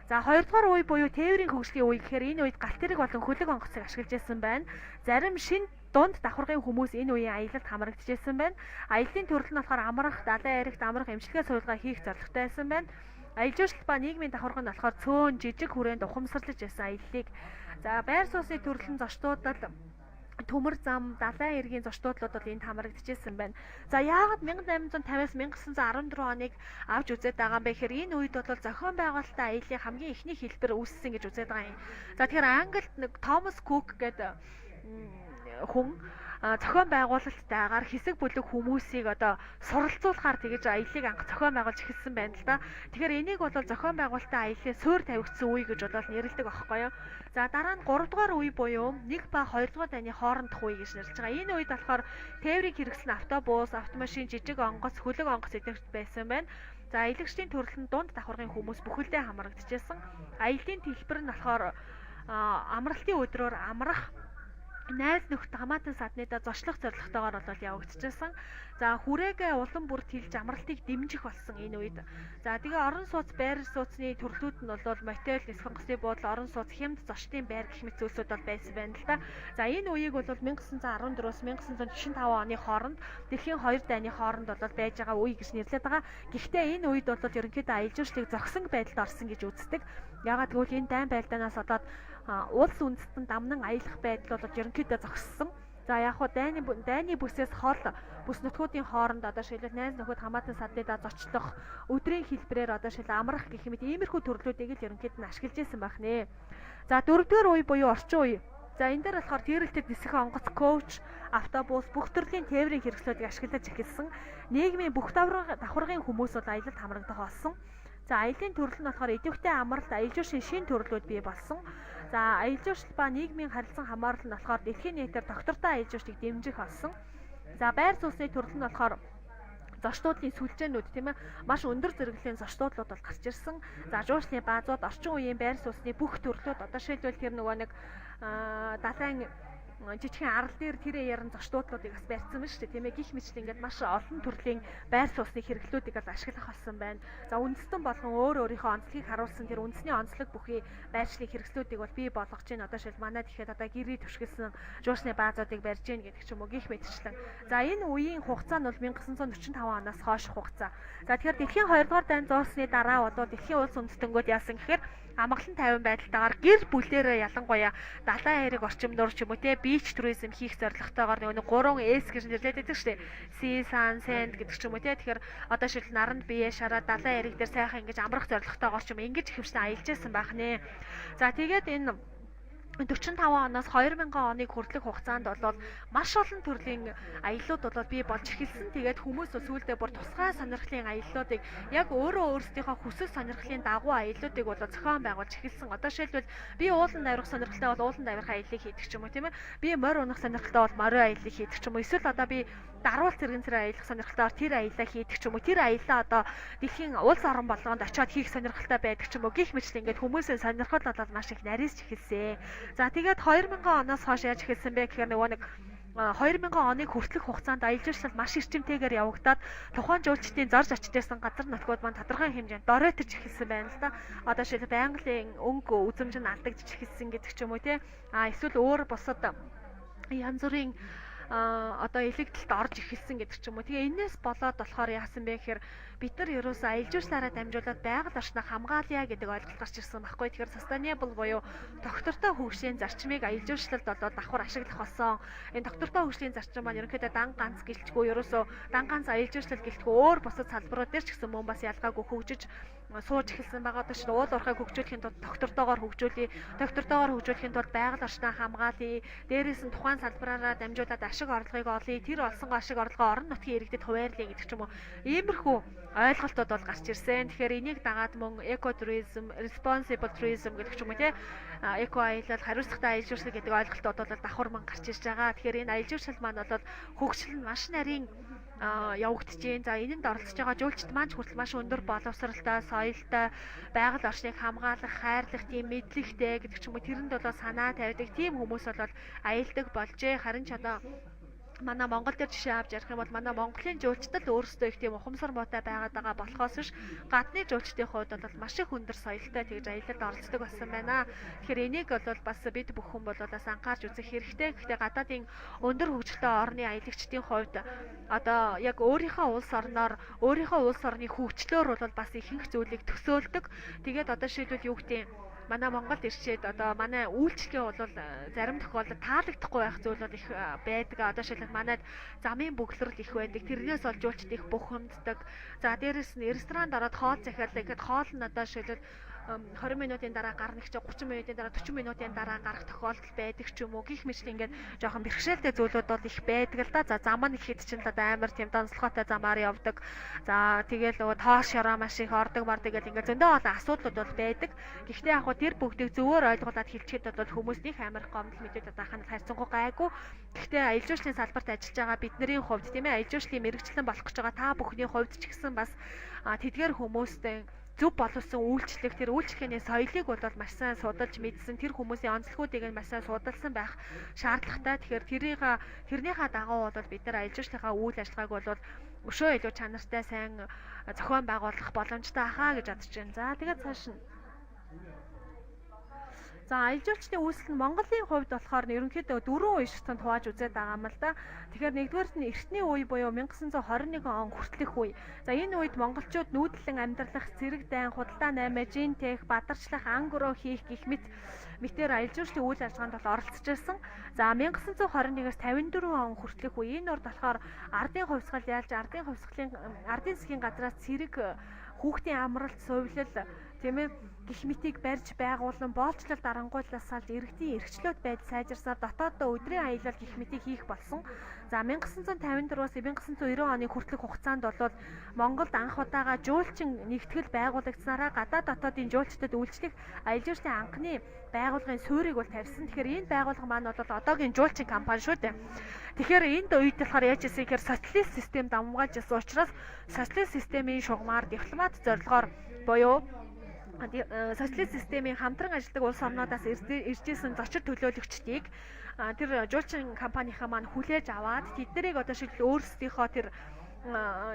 За хоёрдугаар үе буюу тээврийн хөгжлийн үе гэхээр энэ үед галт тэрэг болон хөлөг онгоцыг ашиглаж байсан байна. Зарим шинэ дунд давхаргын хүмүүс энэ үеийн аялалд хамрагдчихсан байна. Аяллаа төрөл нь болохоор амрах, далайн эрэгт амрах эмчилгээ сувилгаа хийх зорилготой байсан байна. Аялал жуулчлал ба нийгмийн давхарга нь болохоор цөөн жижиг хүрээнд ухамсарлаж байсан аяллыг за байр сууцны төрөлн зочдуудад төмөр зам, далайн эргийн зочдуудлууд бол энд хамрагдчихсан байна. За яагаад 1850-аас 1914 оныг авч үзээд байгаа юм бэ гэхээр энэ үед бол зохион байгуулалтын аяллаа хамгийн ихний хэлбэр үүссэн гэж үзээд байгаа юм. За тэгэхээр Англид нэг Томас Кук гэдэг хүн зохион байгуулалттайгаар хэсэг бүлэг хүмүүсийг одоо суралцуулахаар тэгэж аяллыг анх зохион байгуулж эхэлсэн байна л да. Тэгэхээр энийг бол зохион байгуулалтын аяллаа суурь тавигдсан үе гэж бол нэрлэдэг аахгүй юу. За дараа нь 3 дугаар үе буюу 1 ба 2 дугаар дайны хоорондох үе гэж нэрлэж байгаа. Энэ үед болохоор тээврийг хэрэглэсэн автобус, автомашин, жижиг онгоц, хөлөг онгоц эдгэрч байсан байна. За аялагчдын төрөл нь дунд давхаргын хүмүүс бүхэлдээ хамрагдчихсан. Аяллаа төлбөр нь болохоор амралтын өдрөөр амрах найз нөхд хамаатан саднуудаа зочлох зорилготойгоор бол явагдчихсан. За хүрээгээ улам бүрт хилж амралтыг дэмжих болсон энэ үед. За тэгээ орон сууц байр сууцны төрлүүд нь бол мотел, нисэх онгоцны буудлын орон сууц, хямд зочдын байр гэх мэт зүйлсүүд бол байсан байна л да. За энэ үеийг бол 1914-өөс 1945 оны хооронд дэлхийн 2 дайны хооронд бол байж байгаа үе гэж нэрлэдэг байгаа. Гэхдээ энэ үед бол ерөнхийдөө аялал жуулчлалыг зогсон байдалд орсон гэж үздэг. Ягаад гэвэл энэ дайн байлдаанаас болоод улс үндэстэн дамнан аялах байдал бол ерөнхийдөө зогссон. За яг хуу дайны бүсээс хол бүс нутгуудын хооронд одоо шилбэл найз нөхөд хамаатан саднуудаа зочлох, өдрийн хэлбэрээр одоо шил амрах гэх мэт иймэрхүү төрлүүдийг л ерөнхийдөө нь ашиглаж байсан байх нэ. За 4-р үе буюу орчин үе. За энэ дээр болохоор тэрэлтэд нисэх онгоц, коуч, автобус бүх төрлийн тээврийн хэрэгслүүдийг ашиглаж эхэлсэн. Нийгмийн бүх давхаргын хүмүүс бол аялалд хамрагдах болсон. За аяллаа төрөл нь болохоор идэвхтэй амралт, аялал жуулчлалын шинэ төрлүүд бий болсон. За аялал жуулчлал ба нийгмийн харилцан хамаарал нь болохоор дэлхийн нийтээр доктортой аялал жуулчлалыг дэмжих болсон. За байр сууцны төрөл нь болохоор зочдуудлын сүлжээнүүд тийм ээ маш өндөр зэрэглэлийн зочдуудлууд бол гарч ирсэн. За жуулчлалын баазууд, орчин үеийн байр сууцны бүх төрлүүд одоо шилбэл тэр нөгөө нэг далайн жижигхэн арал дээр тэрэ яран зочдуудлуудыг бас барьсан байна шүү дээ тийм ээ гих мэтлэн ингээд маш олон төрлийн байр сууцны хэрэглүүдийг бол ашиглах болсон байна. За үндэстэн болгон өөрийнхөө онцлогийг харуулсан тэр үндэсний онцлог бүхий байршлыг хэрэгслүүдийг бол бий болгож байна. Одоо шил манайд ихэд одоо гэрээ түшгэлсэн жуушны баазуудыг барьж гин гэдэг ч юм уу гих мэтчлэн. За энэ үеийн хугацаа нь бол 1945 оноос хойш хугацаа. За тэгэхээр дэлхийн 2 дугаар дайн зууссны дараа бол дэлхийн улс үндэстэнгүүд яасан гэхээр амгалан тайван байдалтайгаар гэр бүлээрээ ялангуяа далайн эрэг орчимдуур ч юм уу те бич туризм хийх зорилготойгоор нэг 3 S гэж нэрлэдэг байдаг шүү дээ. Sea, Sun, Sand гэдэг ч юм уу те. Тэгэхээр одоо шил наранд бие шараа далайн эрэг дээр сайхан ингэж амрах зорилготойгоор ч юм ингэж хөвчтэн аялж байсан байх нэ. За тэгээд энэ 45 оноос 2000 оныг хүртэлх хугацаанд бол маш олон төрлийн аяллууд бол бий болж эхэлсэн. Тэгээд хүмүүс сүүлдээ бүр тусгай сонирхлын аяллуудыг яг өөрөө өөрсдийнхөө хүсэл сонирхлын дагуу аяллуудыг бол зохион байгуулж эхэлсэн. Одоо жишээлбэл би уулан даврах сонирхолтой бол уулан даврах аяллыг хийдэг ч юм уу тийм ээ. Би морь унах сонирхолтой бол морь аяллыг хийдэг ч юм уу. Эсвэл одоо би даруул цэргэнцрээ аялах сонирхолтой тэр аяллаа хийдэг ч юм уу. Тэр аяллаа одоо дэлхийн улс орон болгонд очиод хийх сонирхолтой байдаг ч юм уу. Гэх мэт ингээд хүмүүсийн сонирхол бол маш их нарийсч эхэлсэн. За тэгээд 2000 оноос хойш яаж эхэлсэн бэ гэхээр нөгөө нэг 2000 оныг хүртэлх хугацаанд аялал жуулчлал маш эрчимтэйгээр явагдаад тухайн жуулчдын зорж очижсэн газар нутгууд маань тодорхой хэмжээнд доройтож эхэлсэн байна л да. Одоо шил байгалийн өнгө үзэмж нь алдагдж эхэлсэн гэдэг ч юм уу те. Эсвэл өөр бусад янз бүрийн одоо илэгдэлд орж эхэлсэн гэдэг ч юм уу. Тэгээ энэс болоод болохоор яасан бэ гэхээр бид нар ерөөсөө аялал жуулчлалаараа дамжуулаад байгаль орчныг хамгаалъя гэдэг ойлголт гарч ирсэн байхгүй. Тэгэхээр sustainable буюу доктортой хөгжлийн зарчмыг аялал жуулчлалд болоод давхар ашиглах болсон. Энэ доктортой хөгжлийн зарчим маань ерөнхийдөө дан ганц гэлтгүй ерөөсөө дан ганц аялал жуулчлал гэлтгүй өөр бусад салбарууд дээр ч гэсэн мөн бас ялгаагүй хөгжиж сууж эхэлсэн байгаа. Одоо чинь уул уурхайг хөгжүүлэхийн тулд доктортэйгээр хөгжүүлье. Доктортэйгээр хөгжүүлэхийн тулд байгаль орчныг хамгаалъя. Дээрээс нь тухайн салбараараа дамжуулаад ашиг орлогыг олъё. Тэр олсон ашиг орлогоо орон нутгийн иргэдэд хуваарлъя гэдэг ч юм уу. Иймэрхүү ойлголтууд бол гарч ирсэн. Тэгэхээр энийг дагаад мөн экотуризм, responsible tourism гэдэг ч юм уу те. Эко аялал, хариуцлагатай аялал жуулчлал гэдэг ойлголтууд бол давхар мөн гарч ирж байгаа. Тэгэхээр энэ аялал жуулчлал маань бол хөгжил нь маш нарийн явагдаж байна. За энэнд оролцож байгаа жуулчид маань хүртэл маш өндөр боловсралтай, соёлтой, байгаль орчныг хамгаалах, хайрлах тийм мэдлэгтэй гэдэг ч юм уу тэрэнд бол санаа тавьдаг тийм хүмүүс бол аялдаг болжээ. Харин ч одоо манай Монгол дээр жишээ авч ярих юм бол манай Монголын жуулчдад өөрсдөө их тийм ухамсар муутай байгаад байгаа болохоос биш гадны жуулчдын хувьд бол маш их өндөр соёлтой тэгж аялалд оролцдог болсон байна. Тэгэхээр энийг бол бас бид бүхэн бол бас анхаарч үзэх хэрэгтэй. Гэхдээ гадаадын өндөр хөгжилтэй орны аялагчдын хувьд одоо яг өөрийнхөө улс орны хөгжлөөр бол бас ихэнх зүйлийг төсөөлдөг. Тэгээд одоо шийдвэл юу гэдэг манай Монголд ирчээд одоо манай үйлчлэгээ бол зарим тохиолдолд таалагдахгүй байх зүйл бол их байдаг. Одоо шилбэл манайд замын бөглөрөл их байдаг. Тэрнээс олж жуулчд их бухимддаг. За дээрэс нь ресторанд ороод хоол захиалаа гэхэд хоол нь одоо шилбэл 20 минутын дараа гарна гэж 30 минутын дараа 40 минутын дараа гарах тохиолдол байдаг ч юм уу. Гэх мэт ингээд жоохон бэрхшээлтэй зүйлүүд бол их байдаг л да. За зам нь ихэд чинь л одоо амар тийм донцлогоотой замаар явдаг. За тэгэл нөгөө тоол шороо маш их ордог мордог гэл ингээд зөндөө олон асуудлууд бол байдаг. Гэхдээ яг хөө тэр бүгдийг зөвөр ойлгуулад хэлчихэд бол хүмүүстнийх амар гомдол мэдээд одоо ханаа хайрцангуй гайгүй. Гэхдээ аялал жуулчлалын салбарт ажиллаж байгаа бидний хувьд тийм ээ аялал жуулчлалын мэрэгчлэн болох гэж байгаа та бүхний хувьд ч гэсэн бас тэдгээр хүмүүстэй зөв боловсон үйлчлэх тэр үйлчлэхний соёлыг бол маш сайн судалж мэдсэн тэр хүмүүсийн онцлогуудыг маш сайн судалсан байх шаардлагатай. Тэгэхээр тэрнийхээ дагуу бол бид нар аялал жуулчлалынхаа үйл ажиллагааг бол өшөө илүү чанартай сайн зохион байгуулах боломжтой ахаа гэж бодож байна. За тэгээд цааш нь за аялал жуулчлалын үүсэл нь Монголын хувьд болохоор ерөнхийдөө 4 үе шатанд хувааж үзээд байгаа юм л да. Тэгэхээр нэгдүгээр нь эртний үе буюу 1921 он хүртэлх үе. За энэ үед монголчууд нүүдлэн амьдралах, цэрэг дайн, худалдаа наймаа, жин тех, бадарчлах, ан гөрөө хийх гэх мэтээр аялал жуулчлалын үйл ажиллагаанд бол оролцож байсан. За 1921-ээс 54 он хүртэлх үе. Энэ урд болохоор ардын хувьсгал яалж, ардын засгийн газраас цэрэг хүүхдийн амралт, сувилал тийм ээ гих мэтийг барьж байгуулан боолчлол дарангуйлаас салж иргэдийн эрхчлөөт байдал сайжирсаар дотооддоо өдрийн аялал гих мэтийг хийх болсон. За 1954-аас 1990 оны хүртэлх хугацаанд бол Монголд анх удаага жуулчин нэгтгэл байгуулагдсанараа гадаад дотоодын жуулчдад үйлчлэх аялал жуулчлалын анхны байгууллагын суурийг бол тавьсан. Тэгэхээр энэ байгууллага маань бол одоогийн жуулчин компани шүү дээ. Тэгэхээр энд үед болохоор яаж ийсэн гэхээр социалист систем давмгааж ирсэн учраас социалист системийн шугамар дипломат зорилгоор буюу социалист системийн хамтран ажилладаг улс орнуудаас ирж исэн зочид төлөөлөгчдийг тэр жуулчин компанийнхаа маань хүлээж аваад тэднийг одоо шиг өөрсдийнхөө тэр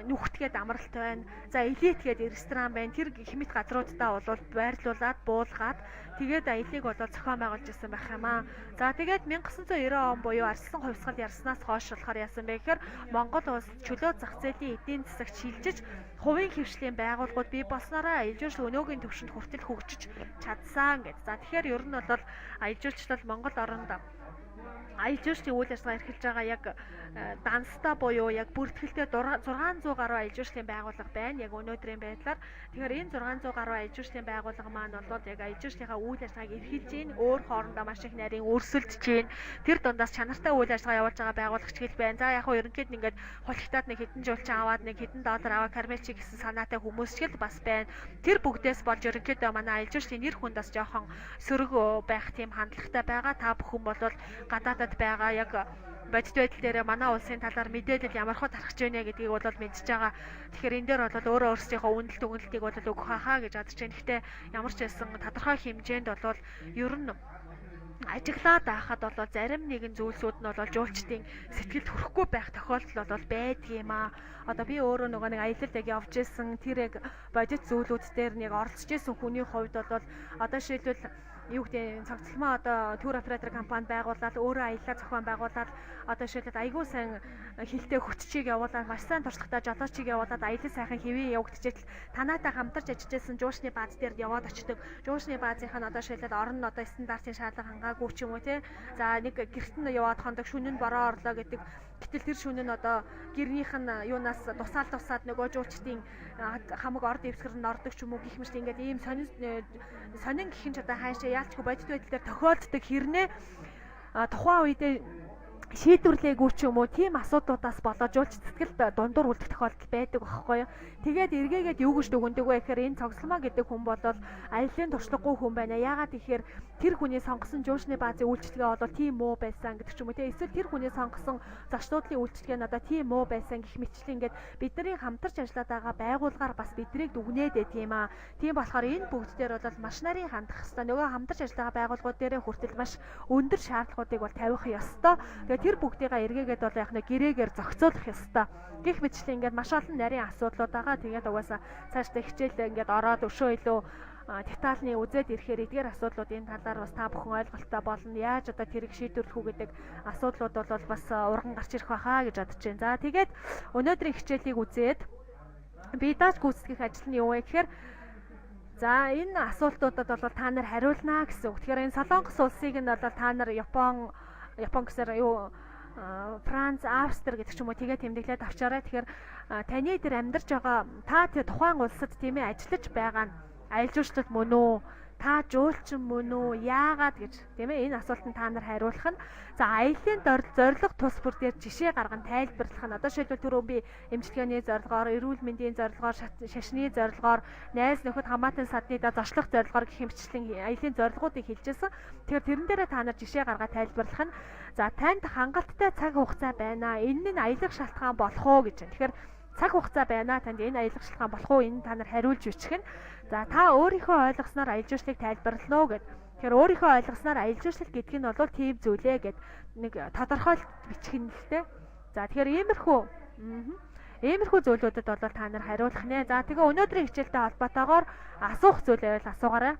нүхтгээд амралт байна. За элит гэдэг ресторан байна. Тэр хэмэт газруудаа бол байрлуулад буулгаад тэгээд аялыг бол зохион байгуулж ирсэн байх юм аа. За тэгээд 1990 он буюу арслан хувьсгал ярьснаас хойш болохоор яасан бэ гэхээр Монгол улс чөлөө зах зээлийн эдийн засагт шилжиж хувийн хвшлийн байгууллагууд бий болснороо аялал жуулчлал өнөөгийн түвшинд хүртэл хөгжиж чадсан гэдэг. За тэгэхээр ер нь бол аялал жуулчлал Монгол оронд аялал жуулчлалын үйл ажиллагаа эрхэлж байгаа яг данстай буюу яг бүртгэлтэй 600 гаруй аялал жуулчлалын байгууллага байна. Яг өнөөдрийн байдлаар тэгэхээр энэ 600 гаруй аялал жуулчлалын байгууллага маань бол яг аялал жуулчлалынхаа үйл ажиллагааг эрхэлж байна. Өөр хоорондоо маш их нарийн өрсөлдөж байна. Тэр дундаас чанартай үйл ажиллагаа явуулж байгаа байгууллагч хэл байна. За яг хөө ерөнхийд ингээд хулигтаад нэг хэдэн жуулчин аваад нэг хэдэн доллар аваад кармелчи гэсэн санаатай хүмүүс ч бас байна. Тэр бүгдээс болж ерөнхийдөө манай аялал жуулчлалын нэр хүнд бас жоохон сөрөг байх тийм хандлагатай байгаа. Та бүхэн бол гадаадад байгаа яг бодит байдал дээр манай улсын талаар мэдээлэл ямархуу тархаж байна гэдгийг бол мэдж байгаа. Тэгэхээр энэ дээр бол өөрөө өөрсдийнхөө үнэлт өгүүлэлтийг бол өгөх хаа гэж бодож байна. Гэхдээ ямар ч байсан тодорхой хэмжээнд бол ер нь ажиглаад байхад бол зарим нэгэн зүйлсүүд нь бол жуулчдын сэтгэлд хүрэхгүй байх тохиолдол бол байдаг юм аа. Одоо би өөрөө нөгөө нэг аялалд яг явж исэн тэр яг бодит зүйлүүд дээр нэг оролцож исэн хүний хувьд бол одоо шийдвэл юу гэдэг цогцлмоо одоо тур оператор компани байгуулаад өөрөө аяллаа зохион байгуулаад одоо шийдэл айгүй сайн хилтэй хүччийг явуулаад маш сайн туршлагатай жолоочийг явуулаад аялал сайхан хэвээ явагдчихэл танаатай хамтарч ажиллажсэн жуушны бааз дээр яваад очдог. Жуушны баазынх нь одоо шийдэл орон одоо стандартын шаардлага хангаагүй ч юм уу те. За нэг гэрт нь яваад хондог шүнэн бороо орлоо гэдэг. Гэтэл тэр шүнэн одоо гэрнийх нь юунаас тусаад нөгөө жуулчдын хамаг орд ивсгэр нь ордог ч юм уу гэх мэт ингээд ийм сонин гэх юм ч одоо хаашаа яалтчгүй бодит байдал дээр тохиолддог хэрнээ тухайн үедээ шийдвэрлээгүй ч юм уу тийм асуудлуудаас болоод жуулч сэтгэлд дундуур үлдэх тохиолдол байдаг байхгүй юу. Тэгээд эргээгээд юу гэж дүгндэг вэ гэхээр энэ цогцлмоо гэдэг хүн бол аяллаа туршлагагүй хүн байна. Яагаад гэхээр тэр хүний сонгосон жуушны баазын үйлчлэгээ бол тийм муу байсан гэдэг ч юм уу те. Эсвэл тэр хүний сонгосон зочдлын үйлчлэгээ нь одоо тийм муу байсан гэх мэтчлэн ингээд бидний хамтарч ажиллаад байгаа байгууллагаар бас биднийг дүгнээд байт юм аа. Тийм болохоор энэ бүгд дээр бол маш нарийн хандах хэвээр нөгөө хамтарч ажиллаж байгаа байгууллагууд дээрээ хүртэл маш өндөр шаардлагуудыг бол тавих ёстой. Тэгээ тэр бүгдийг эргээгээд бол яг нэг гэрээгээр зохицуулах ёстой. Гэх мэтчлэн ингээд маш олон нарийн асуудлууд байгаа. Тэгээд угаасаа цаашдаа хичээл ингээд ороод өшөө илүү детальны үзээд ирэхээр эдгээр асуудлуудын талаар бас та бүхэн ойлголттой болно. Яаж одоо тэрийг шийдвэрлэх үү гэдэг асуудлууд бол бас урган гарч ирэх байхаа гэж бодож байна. За тэгээд өнөөдрийн хичээлийг үзээд би дааж гүйцэтгэх ажил нь юу вэ гэхээр за энэ асуултуудад бол та нар хариулнаа гэсэн үг. Тэгэхээр энэ Солонгос улсыг нь бол та нар Япон гэсээр юу Франц, Австри гэдэг ч юм уу тэгээ тэмдэглээд авчаарай. Тэгэхээр таны тэр амьдарч байгаа та тэр тухайн улсад тийм ээ ажиллаж байгаа нь аялал жуулчлал мөн үү? Та жуулчин мөн үү? Яагаад гэж тийм ээ энэ асуултанд та нар хариулах нь. За аяллаа зорилго тус бүр дээр жишээ гарган тайлбарлах нь. Одоо шийдвэл түрүү би эмчилгээний зорилгоор, эрүүл мэндийн зорилгоор, шашны зорилгоор, найз нөхөд хамаатан саднуудаа зочлох зорилгоор гэх мэтчлэн аяллаа зорилгоодыг хэлжсэн. Тэгэхээр тэрэн дээрээ та нар жишээ гаргаад тайлбарлах нь. За танд хангалттай цаг хугацаа байна. Энэ нь аялах шалтгаан болох уу гэж байна. Тэгэхээр цаг хугацаа байна. Танд энэ аялах шалтгаан болох уу? Энэ та нар хариулж бичих нь. За та өөрийнхөө ойлгосноор аялал жуулчлалыг тайлбарлана уу гэд. Тэгэхээр өөрийнхөө ойлгосноор аялал жуулчлал гэдэг нь бол тийм зүйлээ гэд нэг тодорхойлт бичих нь л дээ. За тэгэхээр иймэрхүү зүйлүүдэд бол та нар хариулах нэ. За тэгээ өнөөдрийн хичээлтэй холбоотойгоор асуух зүйл байвал асуугаарай.